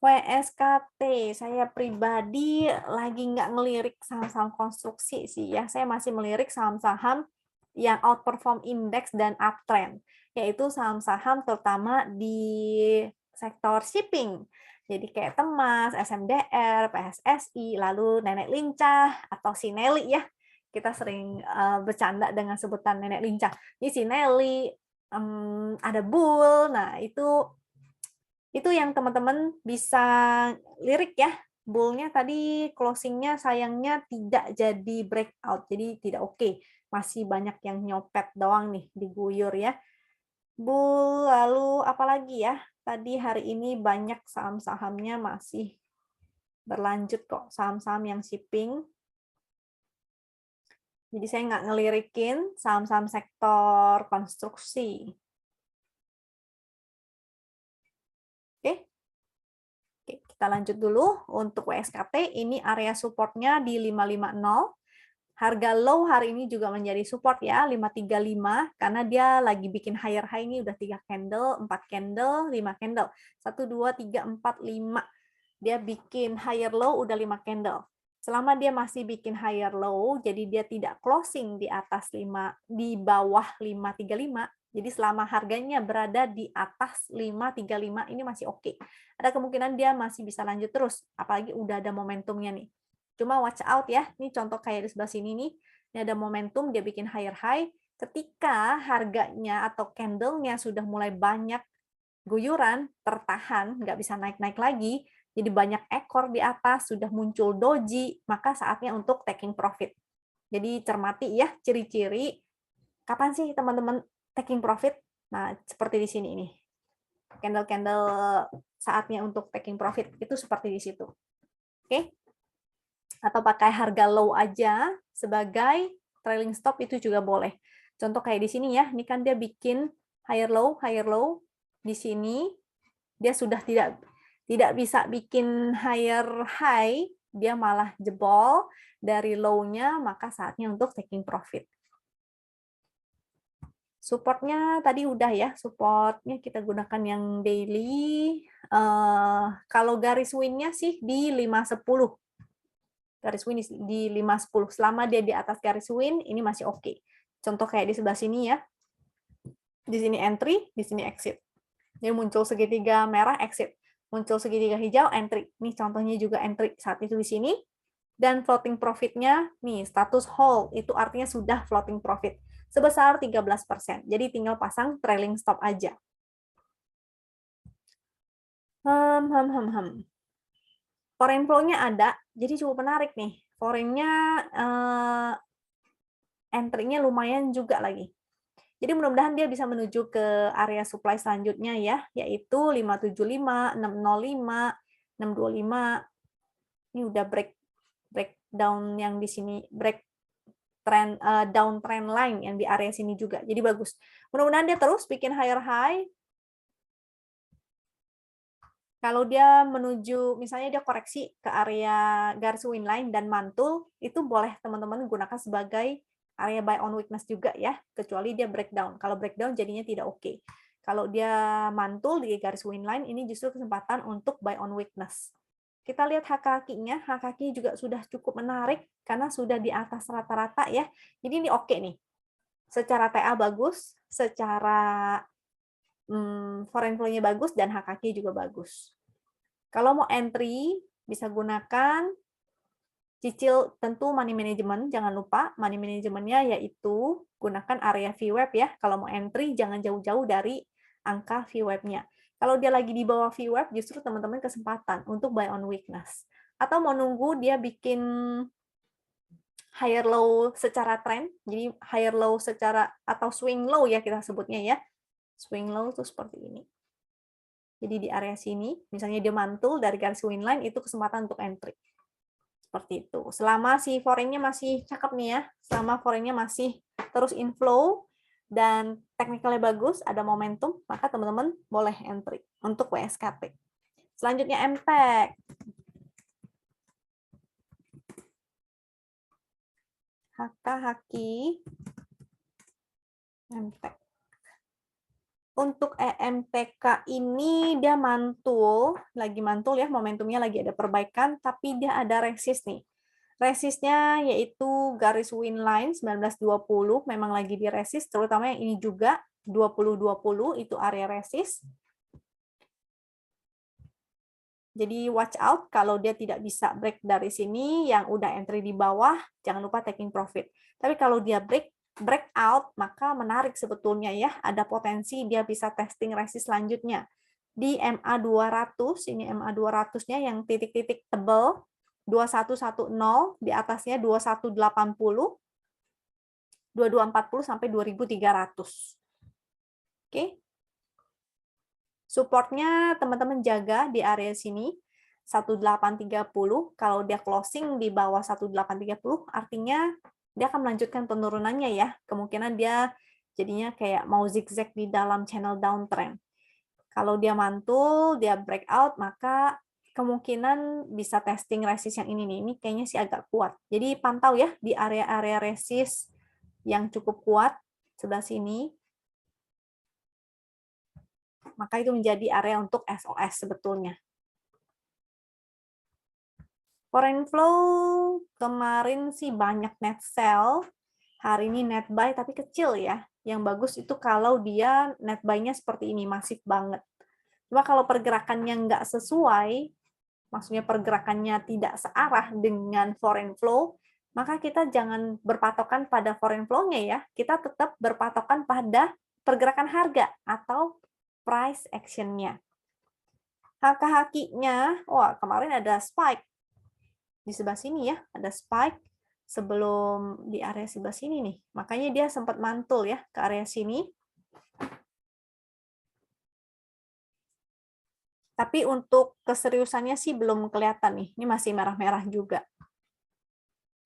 WSKT, saya pribadi lagi nggak ngelirik saham-saham konstruksi sih ya. Saya masih melirik saham-saham yang outperform indeks dan uptrend, yaitu saham-saham terutama di sektor shipping. Jadi kayak Temas, SMDR, PSSI, lalu Nenek Lincah atau Sineli ya. Kita sering bercanda dengan sebutan Nenek Lincah. Ini Sineli, ada Bull. Nah, itu yang teman-teman bisa lirik ya. Bullnya tadi closingnya sayangnya tidak jadi breakout, jadi tidak oke. Masih banyak yang nyopet doang nih, diguyur ya. Bull, lalu apalagi ya? Tadi hari ini banyak saham-sahamnya masih berlanjut kok, saham-saham yang shipping. Jadi saya nggak ngelirikin saham-saham sektor konstruksi. Oke. Oke, kita lanjut dulu. Untuk WSKT, ini area supportnya di 550. Harga low hari ini juga menjadi support ya, 535, karena dia lagi bikin higher high ini udah 3 candle, 4 candle, 5 candle. 1, 2, 3, 4, 5. Dia bikin higher low udah 5 candle. Selama dia masih bikin higher low, jadi dia tidak closing di atas 5, di bawah 535. Jadi selama harganya berada di atas 535 ini masih oke. Ada kemungkinan dia masih bisa lanjut terus, apalagi udah ada momentumnya nih. Cuma watch out ya, ini contoh kayak di sebelah sini nih. Ini ada momentum, dia bikin higher high. Ketika harganya atau candle-nya sudah mulai banyak guyuran, tertahan, nggak bisa naik-naik lagi, jadi banyak ekor di atas, sudah muncul doji, maka saatnya untuk taking profit. Jadi cermati ya ciri-ciri kapan sih teman-teman taking profit. Nah, seperti di sini ini. Candle-candle saatnya untuk taking profit itu seperti di situ. Oke. Atau pakai harga low aja sebagai trailing stop itu juga boleh. Contoh kayak di sini ya, ini kan dia bikin higher low di sini dia sudah tidak bisa bikin higher high, dia malah jebol dari low-nya, maka saatnya untuk taking profit. Supportnya tadi udah ya, supportnya kita gunakan yang daily. Kalau garis win-nya sih di 510. Garis win di 510. Selama dia di atas garis win, ini masih oke. Contoh kayak di sebelah sini ya. Di sini entry, di sini exit. Jadi muncul segitiga merah, exit. Muncul segitiga hijau, entry. Ini contohnya juga entry saat itu di sini. Dan floating profit-nya, nih, status hold. Itu artinya sudah floating profit. Sebesar 13%. Jadi tinggal pasang trailing stop aja. Foreign flow-nya ada, jadi cukup menarik nih. Foreign-nya entry-nya lumayan juga lagi. Jadi mudah-mudahan dia bisa menuju ke area supply selanjutnya ya, yaitu 575, 605, 625. Ini udah breakdown yang di sini, trend down trend line yang di area sini juga. Jadi bagus. Mudah-mudahan dia terus bikin higher high. Kalau dia menuju, misalnya dia koreksi ke area garis win line dan mantul, itu boleh teman-teman gunakan sebagai area buy on weakness juga ya, kecuali dia breakdown. Kalau breakdown jadinya tidak oke. Kalau dia mantul di garis win line, ini justru kesempatan untuk buy on weakness. Kita lihat HKQ-nya, HKQ juga sudah cukup menarik karena sudah di atas rata-rata ya. Jadi ini oke nih. Secara TA bagus, secara foreign flow-nya bagus, dan HKQ juga bagus. Kalau mau entry, bisa gunakan cicil tentu money management, jangan lupa money managementnya yaitu gunakan area VWAP ya. Kalau mau entry, jangan jauh-jauh dari angka VWAP-nya. Kalau dia lagi di bawah VWAP, justru teman-teman kesempatan untuk buy on weakness. Atau mau nunggu dia bikin higher low secara trend, jadi higher low secara, atau swing low ya kita sebutnya ya. Swing low itu seperti ini. Jadi di area sini, misalnya dia mantul dari garis win line, itu kesempatan untuk entry. Seperti itu. Selama si foreign-nya masih cakep nih ya, selama foreign-nya masih terus inflow dan teknikalnya bagus, ada momentum, maka teman-teman boleh entry untuk WSKT. Selanjutnya MTEK. HKHKI, MTEK. Untuk EMTK ini dia mantul, lagi mantul ya, momentumnya lagi ada perbaikan, tapi dia ada resist nih. Resistnya yaitu garis win line 1920, memang lagi di resist, terutama yang ini juga 2020 itu area resist. Jadi watch out kalau dia tidak bisa break dari sini, yang udah entry di bawah, jangan lupa taking profit. Tapi kalau dia breakout, maka menarik sebetulnya ya, ada potensi dia bisa testing resist selanjutnya. Di MA200, ini MA200-nya yang titik-titik tebal, 2110, di atasnya 2180, 2240 sampai 2300. Oke. Supportnya teman-teman jaga di area sini, 1830. Kalau dia closing di bawah 1830, artinya dia akan melanjutkan penurunannya ya. Kemungkinan dia jadinya kayak mau zigzag di dalam channel downtrend. Kalau dia mantul, dia breakout, maka kemungkinan bisa testing resist yang ini nih. Ini kayaknya sih agak kuat. Jadi pantau ya di area-area resist yang cukup kuat sebelah sini. Maka itu menjadi area untuk SOS sebetulnya. Foreign flow kemarin sih banyak net sell, hari ini net buy tapi kecil ya. Yang bagus itu kalau dia net buy-nya seperti ini, masif banget. Cuma kalau pergerakannya nggak sesuai, maksudnya pergerakannya tidak searah dengan foreign flow, maka kita jangan berpatokan pada foreign flow-nya ya. Kita tetap berpatokan pada pergerakan harga atau price action-nya. HKHQ-nya, wah kemarin ada spike. Di sebelah sini ya, ada spike sebelum di area sebelah sini nih. Makanya dia sempat mantul ya ke area sini. Tapi untuk keseriusannya sih belum kelihatan nih. Ini masih merah-merah juga.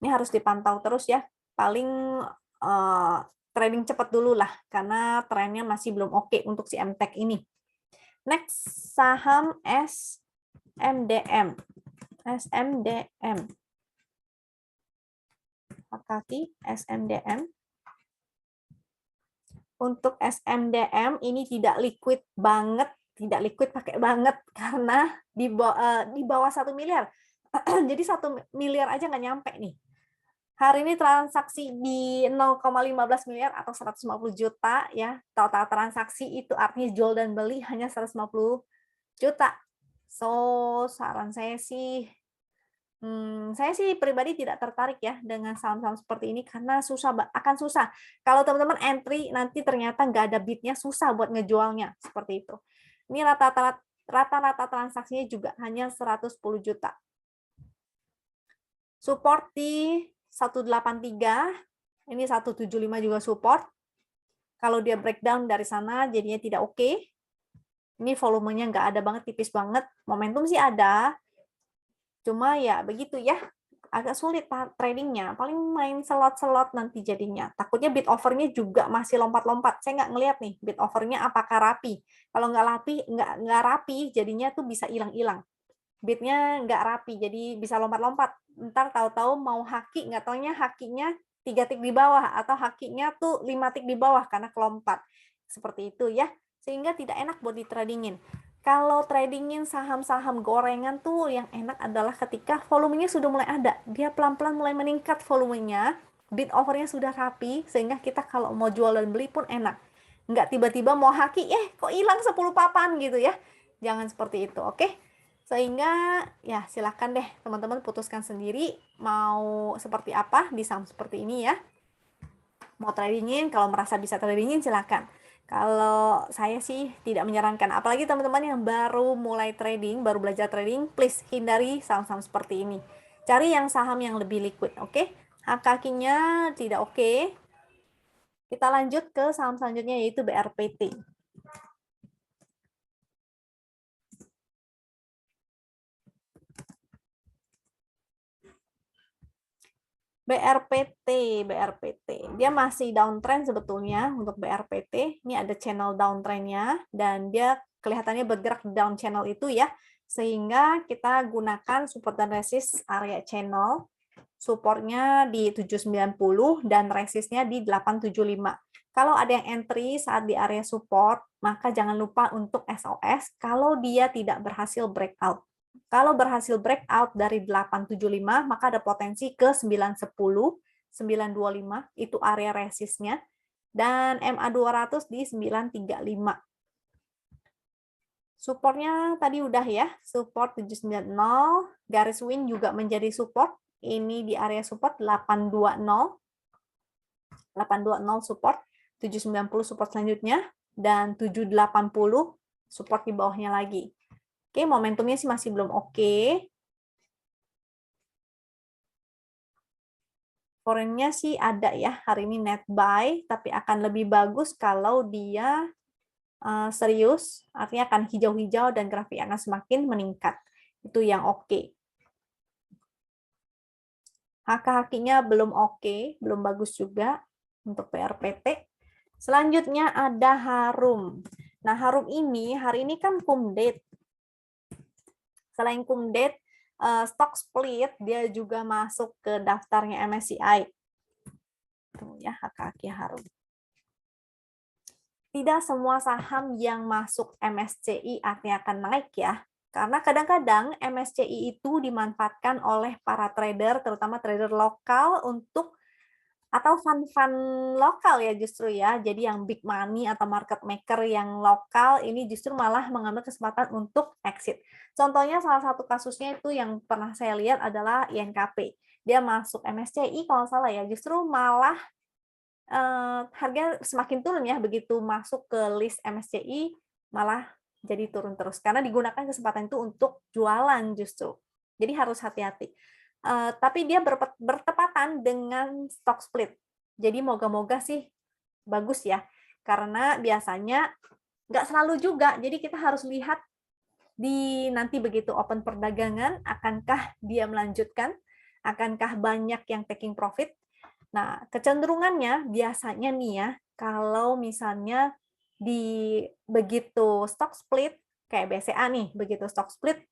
Ini harus dipantau terus ya. Paling trading cepat dulu lah, karena trennya masih belum oke untuk si MTEK ini. Next, saham SMDM. SMDM. Hati-hati, SMDM. Untuk SMDM ini tidak liquid banget, tidak liquid pakai banget, karena di bawah 1 miliar. Jadi 1 miliar aja nggak nyampe nih. Hari ini transaksi di 0,15 miliar atau 150 juta ya. Total transaksi itu artinya jual dan beli hanya 150 juta. So, saran saya sih pribadi tidak tertarik ya dengan saham-saham seperti ini karena akan susah. Kalau teman-teman entry nanti ternyata nggak ada bidnya, susah buat ngejualnya seperti itu. Ini rata-rata transaksinya juga hanya 110 juta. Support di 183, ini 175 juga support. Kalau dia breakdown dari sana jadinya tidak oke. Ini volumenya nggak ada banget, tipis banget. Momentum sih ada, cuma ya begitu ya, agak sulit tradingnya. Paling main slot-slot nanti jadinya. Takutnya bid overnya juga masih lompat-lompat. Saya nggak ngelihat nih bid overnya apakah rapi. Kalau nggak rapi, jadinya tuh bisa hilang-hilang. Bidnya nggak rapi, jadi bisa lompat-lompat. Ntar tahu-tahu mau haki, nggak taunya hakinya 3 tik di bawah, atau hakinya tuh 5 tik di bawah karena kelompat. Seperti itu ya. sehingga tidak enak buat di-tradingin. Kalau tradingin saham-saham gorengan tuh yang enak adalah ketika volumenya sudah mulai ada, dia pelan-pelan mulai meningkat volumenya, bid overnya sudah rapi, sehingga kita kalau mau jual dan beli pun enak. Nggak tiba-tiba mau haki, kok hilang 10 papan gitu ya. Jangan seperti itu, oke? Sehingga ya silakan deh teman-teman putuskan sendiri mau seperti apa di saham seperti ini ya. Mau tradingin, kalau merasa bisa tradingin silakan. Kalau saya sih tidak menyarankan, apalagi teman-teman yang baru mulai trading, baru belajar trading, please hindari saham-saham seperti ini. Cari yang saham yang lebih liquid, oke? Hak kakinya tidak oke. Kita lanjut ke saham selanjutnya yaitu BRPT. BRPT. Dia masih downtrend sebetulnya untuk BRPT. Ini ada channel downtrendnya dan dia kelihatannya bergerak di down channel itu ya. Sehingga kita gunakan support dan resist area channel. Supportnya di 790 dan resistnya di 875. Kalau ada yang entry saat di area support, maka jangan lupa untuk SOS kalau dia tidak berhasil breakout. Kalau berhasil breakout dari 875, maka ada potensi ke 910, 925, itu area resistnya, dan MA200 di 935. Supportnya tadi udah ya, support 790, garis win juga menjadi support, ini di area support 820, 820 support, 790 support selanjutnya, dan 780 support di bawahnya lagi. Oke, momentumnya sih masih belum oke. Foreign-nya sih ada ya, hari ini net buy, tapi akan lebih bagus kalau dia serius, artinya akan hijau-hijau dan grafik akan semakin meningkat. Itu yang oke. HK-HK-nya belum oke, belum bagus juga untuk PRPT. Selanjutnya ada Harum. Nah, Harum ini, hari ini kan kumdate. Selain kumdate, stock split, dia juga masuk ke daftarnya MSCI. Tuh ya, HK-HK Harum. Tidak semua saham yang masuk MSCI artinya akan naik ya. Karena kadang-kadang MSCI itu dimanfaatkan oleh para trader, terutama trader lokal untuk atau fund-fund lokal ya justru ya. Jadi yang big money atau market maker yang lokal ini justru malah mengambil kesempatan untuk exit. Contohnya salah satu kasusnya itu yang pernah saya lihat adalah INKP. Dia masuk MSCI kalau salah ya, justru malah harga semakin turun ya, begitu masuk ke list MSCI malah jadi turun terus karena digunakan kesempatan itu untuk jualan justru. Jadi harus hati-hati. Tapi dia bertepatan dengan stock split. Jadi moga-moga sih bagus ya, karena biasanya nggak selalu juga. Jadi kita harus lihat di nanti begitu open perdagangan, akankah dia melanjutkan, akankah banyak yang taking profit. Nah, kecenderungannya biasanya nih ya, kalau misalnya di begitu stock split, kayak BCA nih, begitu stock split,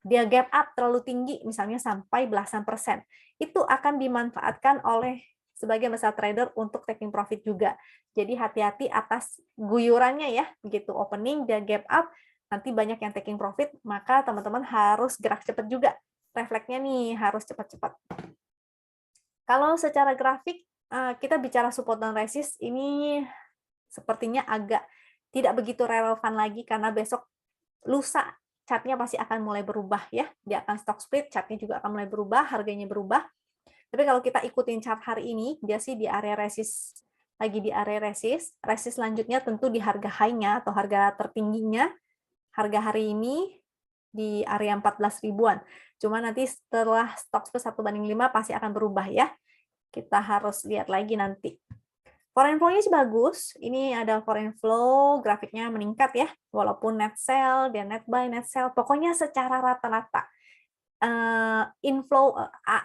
dia gap up terlalu tinggi, misalnya sampai belasan persen, itu akan dimanfaatkan oleh sebagian besar trader untuk taking profit juga. Jadi hati-hati atas guyurannya ya, begitu opening, dia gap up, nanti banyak yang taking profit, maka teman-teman harus gerak cepat juga. Refleksnya nih harus cepat-cepat. Kalau secara grafik, kita bicara support dan resist, ini sepertinya agak tidak begitu relevan lagi karena besok lusa chartnya pasti akan mulai berubah ya. Dia akan stock split, chartnya juga akan mulai berubah, harganya berubah. Tapi kalau kita ikutin chart hari ini, dia sih di area resist, lagi di area resist. Resist selanjutnya tentu di harga high-nya atau harga tertingginya. Harga hari ini di area 14 ribuan. Cuma nanti setelah stock split 1/5 pasti akan berubah ya. Kita harus lihat lagi nanti. Foreign flow-nya sih bagus. Ini ada foreign flow, grafiknya meningkat ya. Walaupun net sell, dia net buy, net sell. Pokoknya secara rata-rata inflow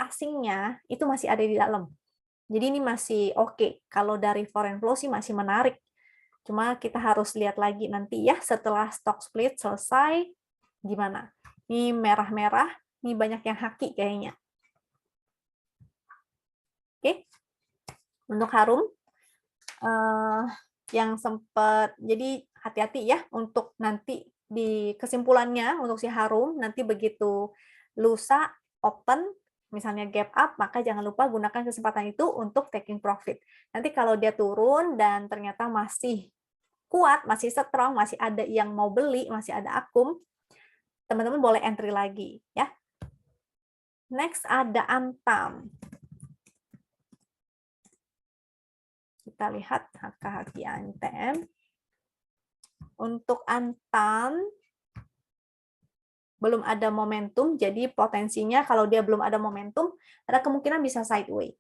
asingnya itu masih ada di dalam. Jadi ini masih oke. Kalau dari foreign flow sih masih menarik. Cuma kita harus lihat lagi nanti ya setelah stock split selesai gimana. Ini merah-merah, ini banyak yang haki kayaknya. Oke. Untuk Harum yang sempat, jadi hati-hati ya untuk nanti di kesimpulannya untuk si Harum, nanti begitu lusa open, misalnya gap up, maka jangan lupa gunakan kesempatan itu untuk taking profit. Nanti kalau dia turun dan ternyata masih kuat, masih strong, masih ada yang mau beli, masih ada akum, teman-teman boleh entry lagi ya. Next ada Antam. Kita lihat HKHQ Antam. Untuk Antam belum ada momentum, jadi potensinya kalau dia belum ada momentum, ada kemungkinan bisa sideway.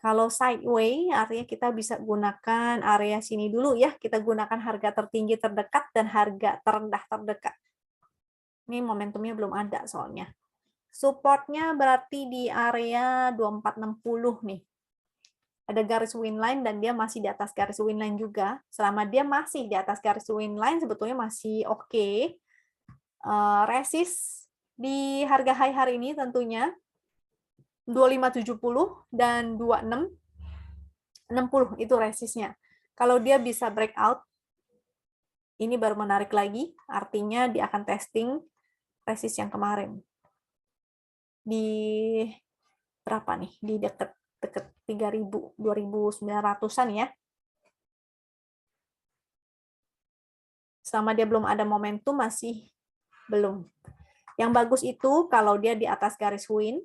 Kalau sideway, artinya kita bisa gunakan area sini dulu ya. Kita gunakan harga tertinggi terdekat dan harga terendah terdekat. Ini momentumnya belum ada soalnya. Supportnya berarti di area 2460 nih. Ada garis winline dan dia masih di atas garis winline juga. Selama dia masih di atas garis winline, sebetulnya masih oke. Resist di harga high hari ini tentunya 2570 dan 2660 itu resistnya. Kalau dia bisa breakout, ini baru menarik lagi, artinya dia akan testing resist yang kemarin. Di berapa nih? Di dekat 3000, 2900-an ya. Selama dia belum ada momentum, masih belum. Yang bagus itu kalau dia di atas garis win,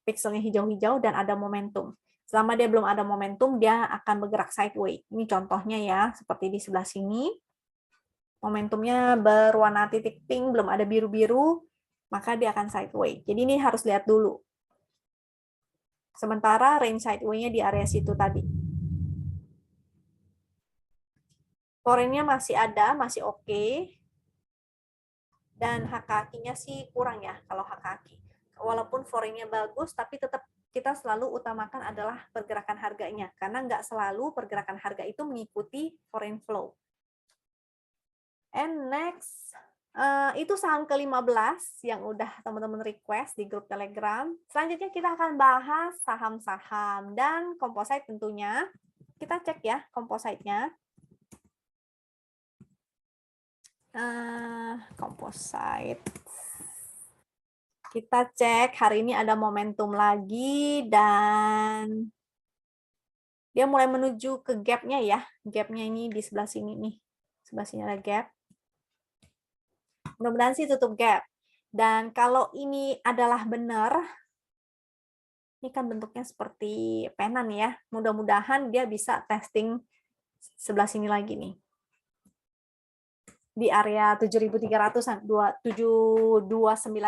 pixelnya hijau-hijau dan ada momentum. Selama dia belum ada momentum, dia akan bergerak sideways. Ini contohnya ya, seperti di sebelah sini. Momentumnya berwarna titik pink, belum ada biru-biru, maka dia akan sideways. Jadi ini harus lihat dulu. Sementara range sideways-nya di area situ tadi. Foreign-nya masih ada, masih oke. Dan hak kakinya sih kurang ya kalau hak kaki. Walaupun foreign-nya bagus, tapi tetap kita selalu utamakan adalah pergerakan harganya. Karena nggak selalu pergerakan harga itu mengikuti foreign flow. And next, itu saham ke-15 yang udah teman-teman request di grup Telegram. Selanjutnya kita akan bahas saham-saham dan composite tentunya. Kita cek ya composite-nya. Composite. Kita cek hari ini ada momentum lagi dan dia mulai menuju ke gap-nya ya. Gap-nya ini di sebelah sini nih. Sebelah sini ada gap. Mudah-mudahan sih tutup gap. Dan kalau ini adalah benar, ini kan bentuknya seperti penan ya. Mudah-mudahan dia bisa testing sebelah sini lagi nih. Di area 7.300-an, 729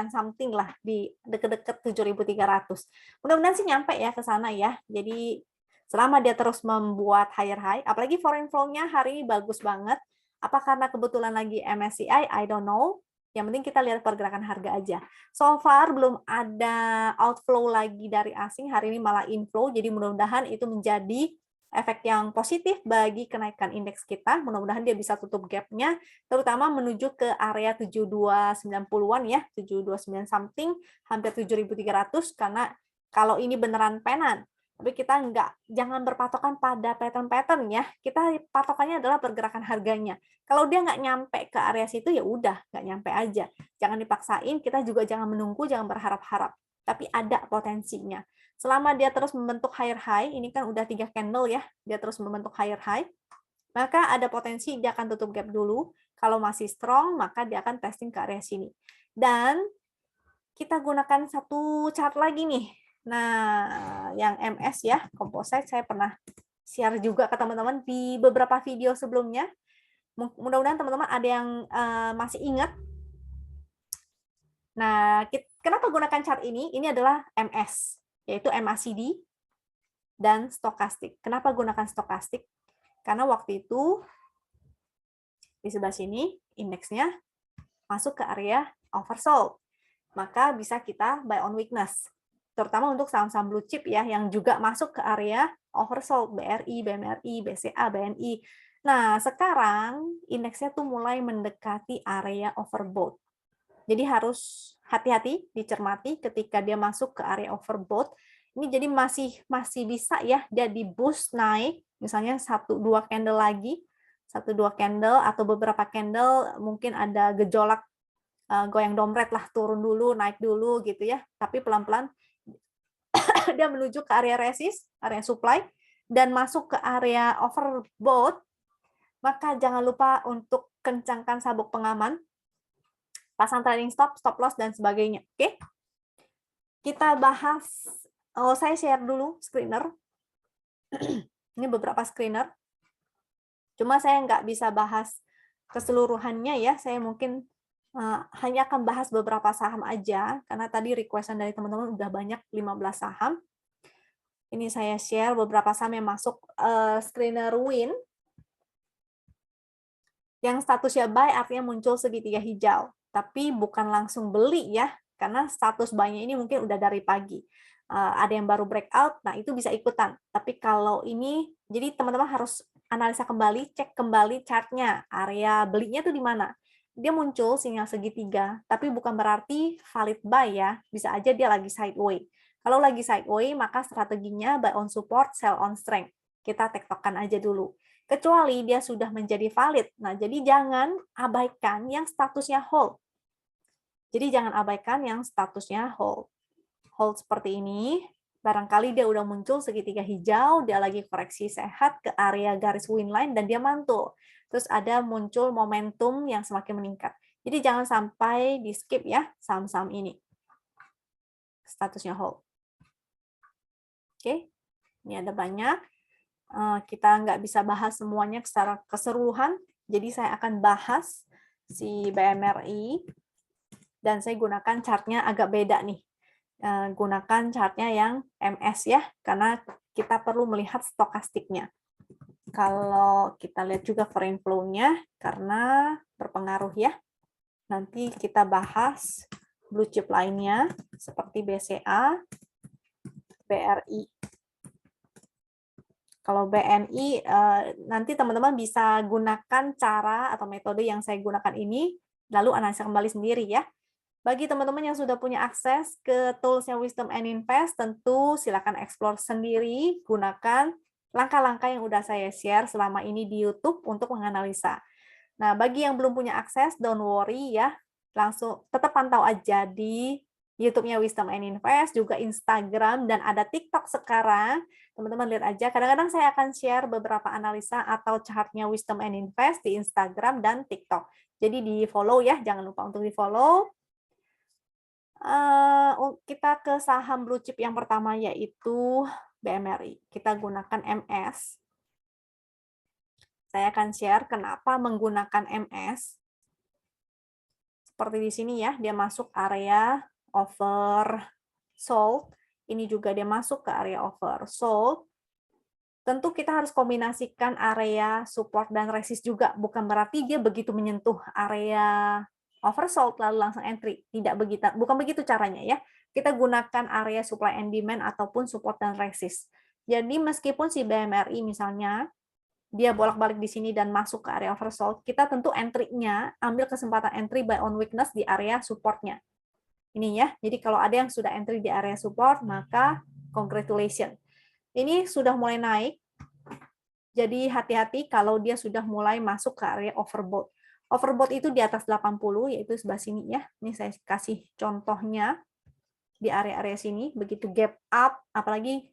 something lah, di deket-deket 7.300. Mudah-mudahan sih nyampe ya ke sana ya. Jadi selama dia terus membuat higher high, apalagi foreign flow-nya hari ini bagus banget. Apa karena kebetulan lagi MSCI? I don't know. Yang penting kita lihat pergerakan harga aja. So far belum ada outflow lagi dari asing, hari ini malah inflow, jadi mudah-mudahan itu menjadi efek yang positif bagi kenaikan indeks kita. Mudah-mudahan dia bisa tutup gap-nya, terutama menuju ke area 7290-an ya, 729 something, hampir 7.300, karena kalau ini beneran penan, tapi kita jangan berpatokan pada pattern-pattern ya, kita patokannya adalah pergerakan harganya. Kalau dia nggak nyampe ke area situ, ya udah, nggak nyampe aja. Jangan dipaksain, kita juga jangan menunggu, jangan berharap-harap, tapi ada potensinya. Selama dia terus membentuk higher high, ini kan udah 3 candle ya, dia terus membentuk higher high, maka ada potensi dia akan tutup gap dulu. Kalau masih strong, maka dia akan testing ke area sini. Dan kita gunakan satu chart lagi nih. Nah, yang MS ya, composite saya pernah share juga ke teman-teman di beberapa video sebelumnya. Mudah-mudahan teman-teman ada yang masih ingat. Nah, kenapa gunakan chart ini? Ini adalah MS, yaitu MACD dan stokastik. Kenapa gunakan stokastik? Karena waktu itu di sebelah sini indeksnya masuk ke area oversold. Maka bisa kita buy on weakness. Terutama untuk saham-saham blue chip ya yang juga masuk ke area oversold, BRI, BMRI, BCA, BNI. Nah, sekarang indeksnya tuh mulai mendekati area overbought. Jadi harus hati-hati, dicermati ketika dia masuk ke area overbought. Ini jadi masih bisa ya dia di boost naik, misalnya 1-2 candle lagi 1 2 candle atau beberapa candle mungkin ada gejolak goyang dompet lah, turun dulu, naik dulu gitu ya. Tapi pelan-pelan dia menuju ke area resist, area supply dan masuk ke area overbought, maka jangan lupa untuk kencangkan sabuk pengaman, pasang trading stop, stop loss dan sebagainya. Oke? Kita bahas, saya share dulu screener. Ini beberapa screener. Cuma saya nggak bisa bahas keseluruhannya ya, saya mungkin hanya akan bahas beberapa saham aja, karena tadi requestan dari teman-teman udah banyak 15 saham. Ini saya share beberapa saham yang masuk screener win. Yang statusnya buy artinya muncul segitiga hijau, tapi bukan langsung beli ya, karena status buy-nya ini mungkin udah dari pagi. Ada yang baru breakout, nah itu bisa ikutan. Tapi kalau ini, jadi teman-teman harus analisa kembali, cek kembali chartnya, area belinya tuh di mana. Dia muncul sinyal segitiga, tapi bukan berarti valid buy ya, bisa aja dia lagi sideways. Kalau lagi sideways, maka strateginya buy on support, sell on strength. Kita tektokan aja dulu. Kecuali dia sudah menjadi valid. Nah, jadi jangan abaikan yang statusnya hold. Jadi jangan abaikan yang statusnya hold. Hold seperti ini, barangkali dia udah muncul segitiga hijau, dia lagi koreksi sehat ke area garis win line dan dia mantul. Terus ada muncul momentum yang semakin meningkat. Jadi jangan sampai di skip ya saham-saham ini. Statusnya hold. Oke, ini ada banyak. Kita nggak bisa bahas semuanya secara keseluruhan, jadi saya akan bahas si BMRI, dan saya gunakan chartnya agak beda nih. Gunakan chartnya yang MS ya, karena kita perlu melihat stokastiknya. Kalau kita lihat juga foreign flow-nya, karena berpengaruh ya. Nanti kita bahas blue chip lainnya, seperti BCA, BRI. Kalau BNI, nanti teman-teman bisa gunakan cara atau metode yang saya gunakan ini, lalu analisa kembali sendiri ya. Bagi teman-teman yang sudah punya akses ke toolsnya Wisdom and Invest, tentu silakan explore sendiri, gunakan langkah-langkah yang udah saya share selama ini di YouTube untuk menganalisa. Nah, bagi yang belum punya akses, don't worry ya, langsung tetap pantau aja di YouTube-nya Wisdom and Invest, juga Instagram, dan ada TikTok sekarang. Teman-teman lihat aja, kadang-kadang saya akan share beberapa analisa atau chartnya Wisdom and Invest di Instagram dan TikTok. Jadi di-follow ya, jangan lupa untuk di-follow. Kita ke saham blue chip yang pertama yaitu BMRI. Kita gunakan MS. Saya akan share kenapa menggunakan MS. Seperti di sini ya, dia masuk area oversold. Ini juga dia masuk ke area oversold. Tentu kita harus kombinasikan area support dan resist juga. Bukan berarti dia begitu menyentuh area oversold lalu langsung entry. Tidak begitu, bukan begitu caranya ya. Kita gunakan area supply and demand ataupun support dan resist. Jadi meskipun si BMRI misalnya dia bolak-balik di sini dan masuk ke area oversold, kita tentu entry-nya ambil kesempatan entry buy on weakness di area support-nya. Ini ya. Jadi kalau ada yang sudah entry di area support, maka congratulations. Ini sudah mulai naik. Jadi hati-hati kalau dia sudah mulai masuk ke area overbought. Overbought itu di atas 80, yaitu sebelah sini ya. Ini saya kasih contohnya di area-area sini. Begitu gap up, apalagi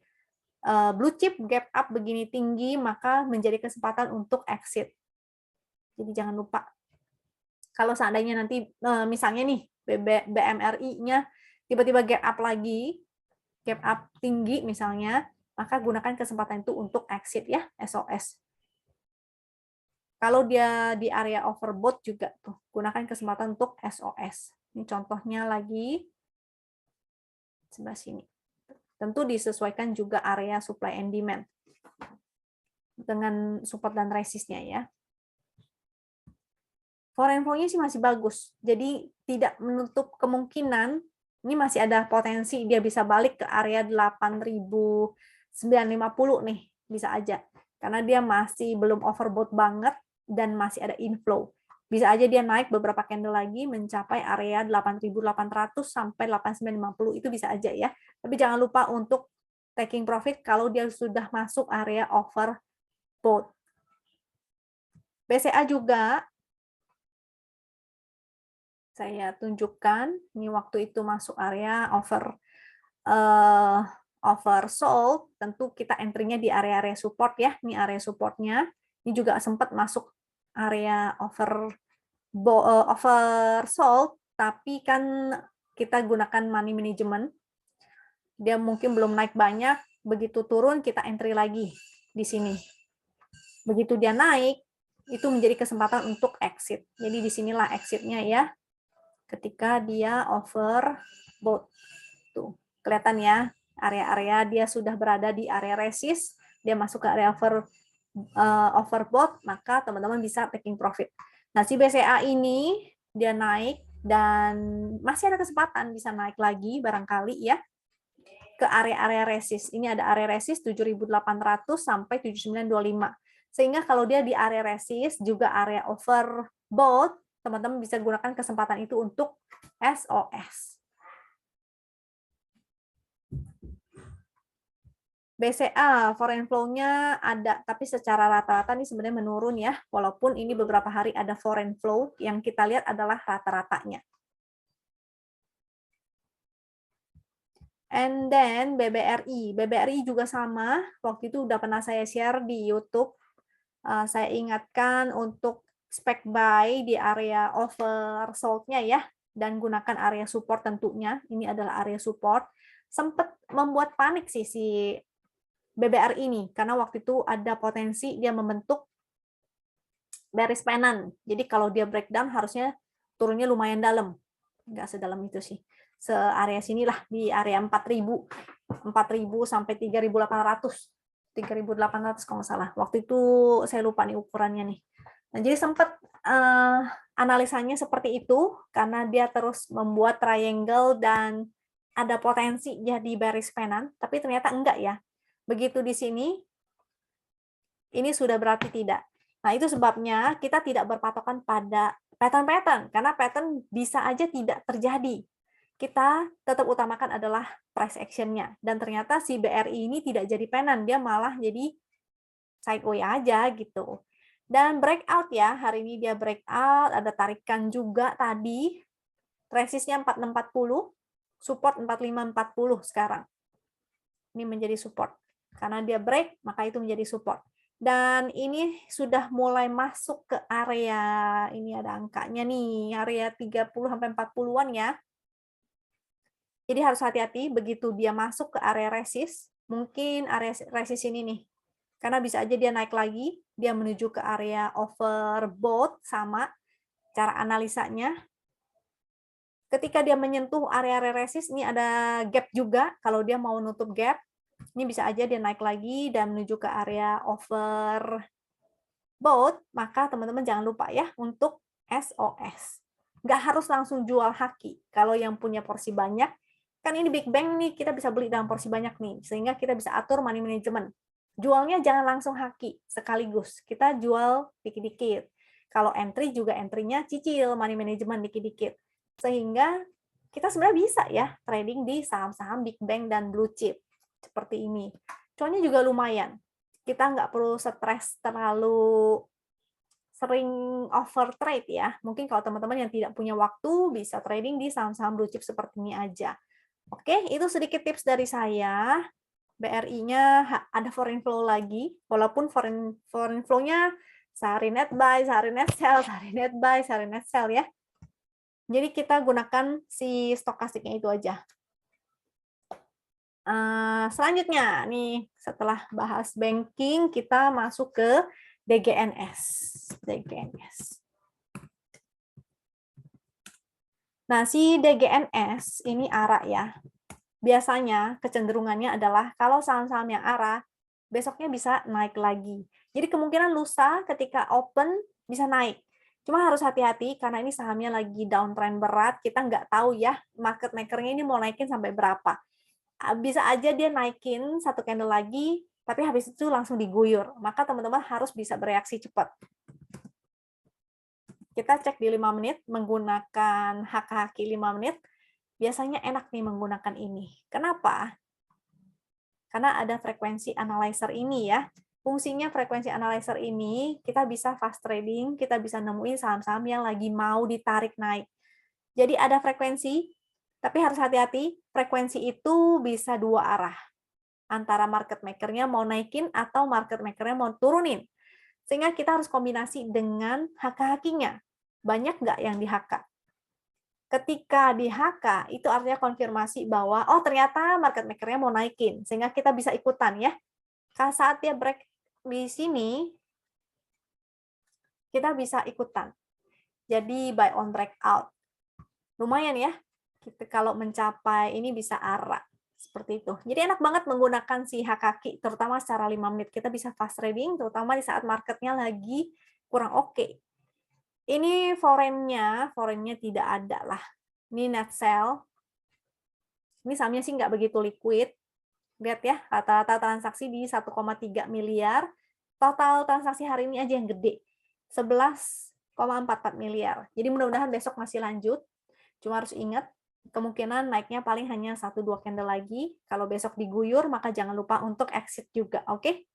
blue chip gap up begini tinggi, maka menjadi kesempatan untuk exit. Jadi jangan lupa. Kalau seandainya nanti, misalnya nih, BMRI-nya tiba-tiba gap up lagi, gap up tinggi misalnya, maka gunakan kesempatan itu untuk exit ya, SOS. Kalau dia di area overbought juga tuh, gunakan kesempatan untuk SOS. Ini contohnya lagi sebelah sini. Tentu disesuaikan juga area supply and demand dengan support dan resistnya ya. Foreign flow-nya sih masih bagus, jadi tidak menutup kemungkinan ini masih ada potensi dia bisa balik ke area 8.950 nih, bisa aja. Karena dia masih belum overbought banget dan masih ada inflow. Bisa aja dia naik beberapa candle lagi mencapai area 8.800 sampai 8.950, itu bisa aja ya. Tapi jangan lupa untuk taking profit kalau dia sudah masuk area overbought. BCA juga saya tunjukkan, ini waktu itu masuk area oversold, tentu kita entry-nya di area-area support ya, ini area supportnya. Ini juga sempat masuk area oversold, tapi kan kita gunakan money management. Dia mungkin belum naik banyak, begitu turun kita entry lagi di sini. Begitu dia naik, itu menjadi kesempatan untuk exit. Jadi disinilah exit-nya ya. Ketika dia overbought. Tuh, kelihatan ya, area-area dia sudah berada di area resist, dia masuk ke area overbought, maka teman-teman bisa taking profit. Nah, si BCA ini dia naik dan masih ada kesempatan bisa naik lagi barangkali ya ke area-area resist. Ini ada area resist 7.800 sampai 7925. Sehingga kalau dia di area resist juga area overbought, teman-teman bisa gunakan kesempatan itu untuk SOS. BCA, foreign flow-nya ada, tapi secara rata-rata ini sebenarnya menurun ya, walaupun ini beberapa hari ada foreign flow, yang kita lihat adalah rata-ratanya. And then BBRI juga sama, waktu itu udah pernah saya share di YouTube, saya ingatkan untuk spec buy di area oversold-nya ya, dan gunakan area support tentunya, ini adalah area support, sempat membuat panik sih si BBR ini, karena waktu itu ada potensi dia membentuk bearish pennant. Jadi kalau dia breakdown harusnya turunnya lumayan dalam. Nggak sedalam itu sih. Searea sinilah, di area 4.000 sampai 3.800. 3.800 kalau nggak salah. Waktu itu saya lupa nih ukurannya nih. Nah, jadi sempat analisanya seperti itu, karena dia terus membuat triangle dan ada potensi jadi bearish pennant, tapi ternyata enggak ya. Begitu di sini, ini sudah berarti tidak. Nah, itu sebabnya kita tidak berpatokan pada pattern-pattern, karena pattern bisa aja tidak terjadi. Kita tetap utamakan adalah price action-nya. Dan ternyata si BRI ini tidak jadi pennant, dia malah jadi sideway aja gitu. Dan breakout ya, hari ini dia breakout, ada tarikan juga tadi, resistnya 4640, support 4540 sekarang. Ini menjadi support. Karena dia break, maka itu menjadi support. Dan ini sudah mulai masuk ke area, ini ada angkanya nih, area 30-40-an ya. Jadi harus hati-hati begitu dia masuk ke area resist, mungkin area resist ini nih. Karena bisa aja dia naik lagi, dia menuju ke area overbought, sama cara analisanya. Ketika dia menyentuh area resist, ini ada gap juga, kalau dia mau nutup gap, ini bisa aja dia naik lagi dan menuju ke area overbought, maka teman-teman jangan lupa ya untuk SOS. Nggak harus langsung jual haki. Kalau yang punya porsi banyak, kan ini big bang nih, kita bisa beli dalam porsi banyak nih, sehingga kita bisa atur money management. Jualnya jangan langsung haki sekaligus, kita jual dikit-dikit. Kalau entry juga entry-nya cicil, money management dikit-dikit. Sehingga kita sebenarnya bisa ya trading di saham-saham big bang dan blue chip. Seperti ini. Cuannya juga lumayan. Kita nggak perlu stres terlalu sering over trade ya. Mungkin kalau teman-teman yang tidak punya waktu bisa trading di saham-saham blue chip seperti ini aja. Oke, itu sedikit tips dari saya. BRI-nya ada foreign flow lagi, walaupun foreign flow-nya sehari net buy, sehari net sell, sehari net buy, sehari net sell ya. Jadi kita gunakan si stokastiknya itu aja. Selanjutnya nih, setelah bahas banking, kita masuk ke DGNS. Nah, si DGNS ini ARA ya. Biasanya kecenderungannya adalah kalau saham-saham yang ARA, besoknya bisa naik lagi. Jadi kemungkinan lusa ketika open bisa naik. Cuma harus hati-hati karena ini sahamnya lagi downtrend berat, kita nggak tahu ya market maker-nya ini mau naikin sampai berapa. Bisa aja dia naikin satu candle lagi, tapi habis itu langsung diguyur. Maka teman-teman harus bisa bereaksi cepat. Kita cek di 5 menit, menggunakan haki 5 menit, biasanya enak nih menggunakan ini. Kenapa? Karena ada frekuensi analyzer ini ya. Fungsinya frekuensi analyzer ini, kita bisa fast trading, kita bisa nemuin saham-saham yang lagi mau ditarik naik. Jadi ada frekuensi, tapi harus hati-hati, frekuensi itu bisa dua arah. Antara market maker-nya mau naikin atau market maker-nya mau turunin. Sehingga kita harus kombinasi dengan HK-HK-nya. Banyak nggak yang di-HK? Ketika di-HK, itu artinya konfirmasi bahwa, oh ternyata market maker-nya mau naikin. Sehingga kita bisa ikutan ya. Saat dia break di sini, kita bisa ikutan. Jadi buy on breakout. Lumayan ya, kita kalau mencapai ini bisa arah. Seperti itu. Jadi enak banget menggunakan si HKQ, terutama secara 5 menit. Kita bisa fast trading, terutama di saat marketnya lagi kurang oke. Ini foreign-nya tidak ada lah. Ini net sell. Ini sahamnya sih nggak begitu liquid. Lihat ya, rata-rata transaksi di 1,3 miliar. Total transaksi hari ini aja yang gede. 11,44 miliar. Jadi mudah-mudahan besok masih lanjut. Cuma harus ingat, kemungkinan naiknya paling hanya 1-2 candle lagi. Kalau besok diguyur, maka jangan lupa untuk exit juga, oke?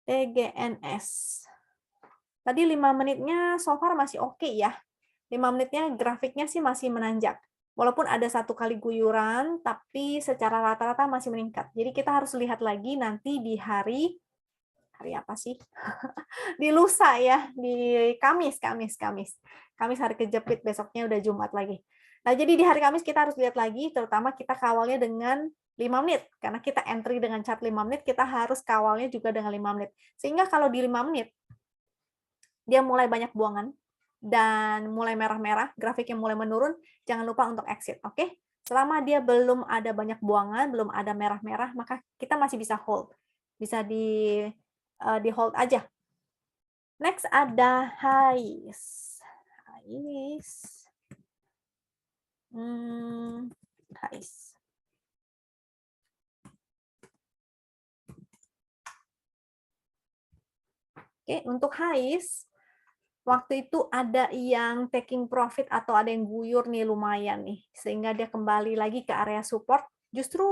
TGNS. Tadi 5 menitnya so far masih oke ya. 5 menitnya grafiknya sih masih menanjak. Walaupun ada satu kali guyuran, tapi secara rata-rata masih meningkat. Jadi kita harus lihat lagi nanti di hari apa sih? Di lusa ya, di Kamis hari kejepit, besoknya udah Jumat lagi. Nah, jadi di hari Kamis kita harus lihat lagi, terutama kita kawalnya dengan 5 menit. Karena kita entry dengan chart 5 menit, kita harus kawalnya juga dengan 5 menit. Sehingga kalau di 5 menit, dia mulai banyak buangan, dan mulai merah-merah, grafiknya mulai menurun, jangan lupa untuk exit, oke? Selama dia belum ada banyak buangan, belum ada merah-merah, maka kita masih bisa hold. Bisa di hold aja. Next ada HIS. HIS. Oke, untuk HIS, waktu itu ada yang taking profit atau ada yang guyur nih lumayan nih. Sehingga dia kembali lagi ke area support. Justru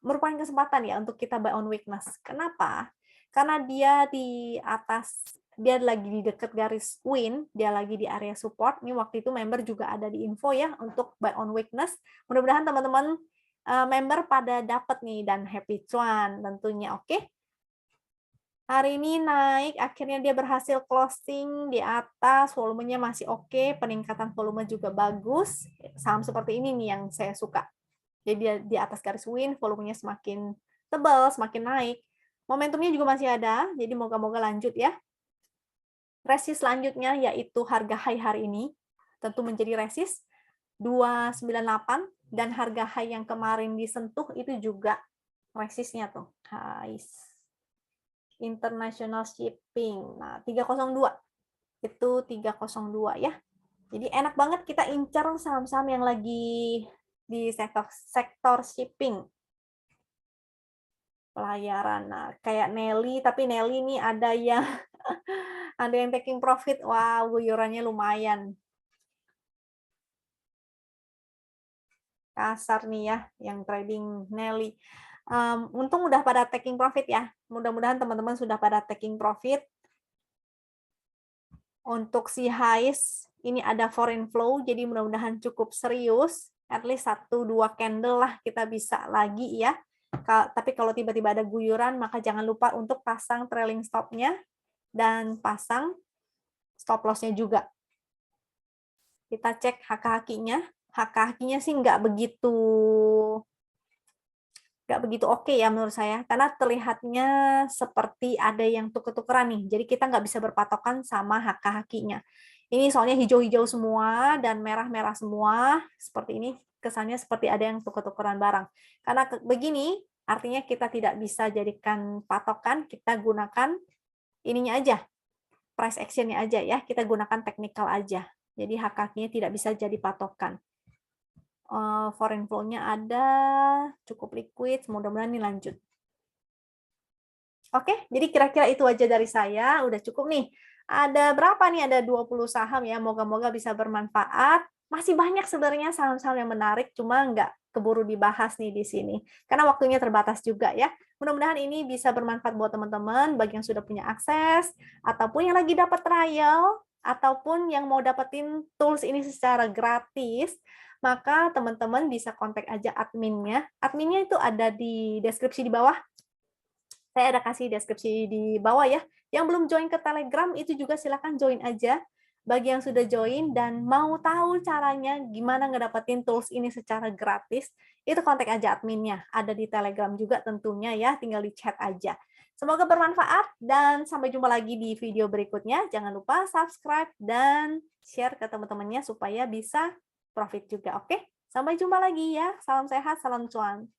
merupakan kesempatan ya untuk kita buy on weakness. Kenapa? Karena dia di atas, dia lagi di dekat garis win, dia lagi di area support. Ini waktu itu member juga ada di info ya untuk buy on weakness. Mudah-mudahan teman-teman member pada dapat nih dan happy cuan tentunya, oke? Hari ini naik, akhirnya dia berhasil closing di atas, volumenya masih oke, peningkatan volume juga bagus. Saham seperti ini nih yang saya suka. Jadi dia di atas garis win, volumenya semakin tebal, semakin naik. Momentumnya juga masih ada, jadi moga-moga lanjut ya. Resist selanjutnya yaitu harga high hari ini, tentu menjadi resist 298, dan harga high yang kemarin disentuh itu juga resistnya tuh, high. International Shipping. Nah, 302. Itu 302 ya. Jadi enak banget kita incer saham-saham yang lagi di sektor shipping. Pelayaran. Nah, kayak Nelly, tapi Nelly ini ada yang ada yang taking profit. Wow, guyurannya lumayan. Kasar nih ya yang trading Nelly. Untung udah pada taking profit ya. Mudah-mudahan teman-teman sudah pada taking profit. Untuk si HIS, ini ada foreign flow, jadi mudah-mudahan cukup serius. At least 1-2 candle lah kita bisa lagi ya. Tapi kalau tiba-tiba ada guyuran, maka jangan lupa untuk pasang trailing stop-nya dan pasang stop loss-nya juga. Kita cek HK-HK-nya. HK-HK-nya sih nggak begitu oke ya menurut saya, karena terlihatnya seperti ada yang tuker-tukeran nih, jadi kita nggak bisa berpatokan sama HK-HK-nya. Ini soalnya hijau-hijau semua dan merah-merah semua, seperti ini, kesannya seperti ada yang tuker-tukeran barang. Karena begini, artinya kita tidak bisa jadikan patokan, kita gunakan ininya aja, price action-nya aja ya, kita gunakan technical aja. Jadi HK-nya tidak bisa jadi patokan. Foreign flow-nya ada, cukup liquid, mudah-mudahan ini lanjut. Oke, jadi kira-kira itu aja dari saya, udah cukup nih. Ada berapa nih? Ada 20 saham ya, moga-moga bisa bermanfaat. masih banyak sebenarnya saham-saham yang menarik, cuma nggak keburu dibahas nih di sini, karena waktunya terbatas juga ya. Mudah-mudahan ini bisa bermanfaat buat teman-teman, bagi yang sudah punya akses, ataupun yang lagi dapat trial, ataupun yang mau dapetin tools ini secara gratis, maka teman-teman bisa kontak aja adminnya. Adminnya itu ada di deskripsi di bawah. Saya ada kasih deskripsi di bawah ya. Yang belum join ke Telegram itu juga silakan join aja. Bagi yang sudah join dan mau tahu caranya gimana ngedapetin tools ini secara gratis, itu kontak aja adminnya. Ada di Telegram juga tentunya ya, tinggal di chat aja. Semoga bermanfaat dan sampai jumpa lagi di video berikutnya. Jangan lupa subscribe dan share ke teman-temannya supaya bisa profit juga, oke? Sampai jumpa lagi ya. Salam sehat, salam cuan.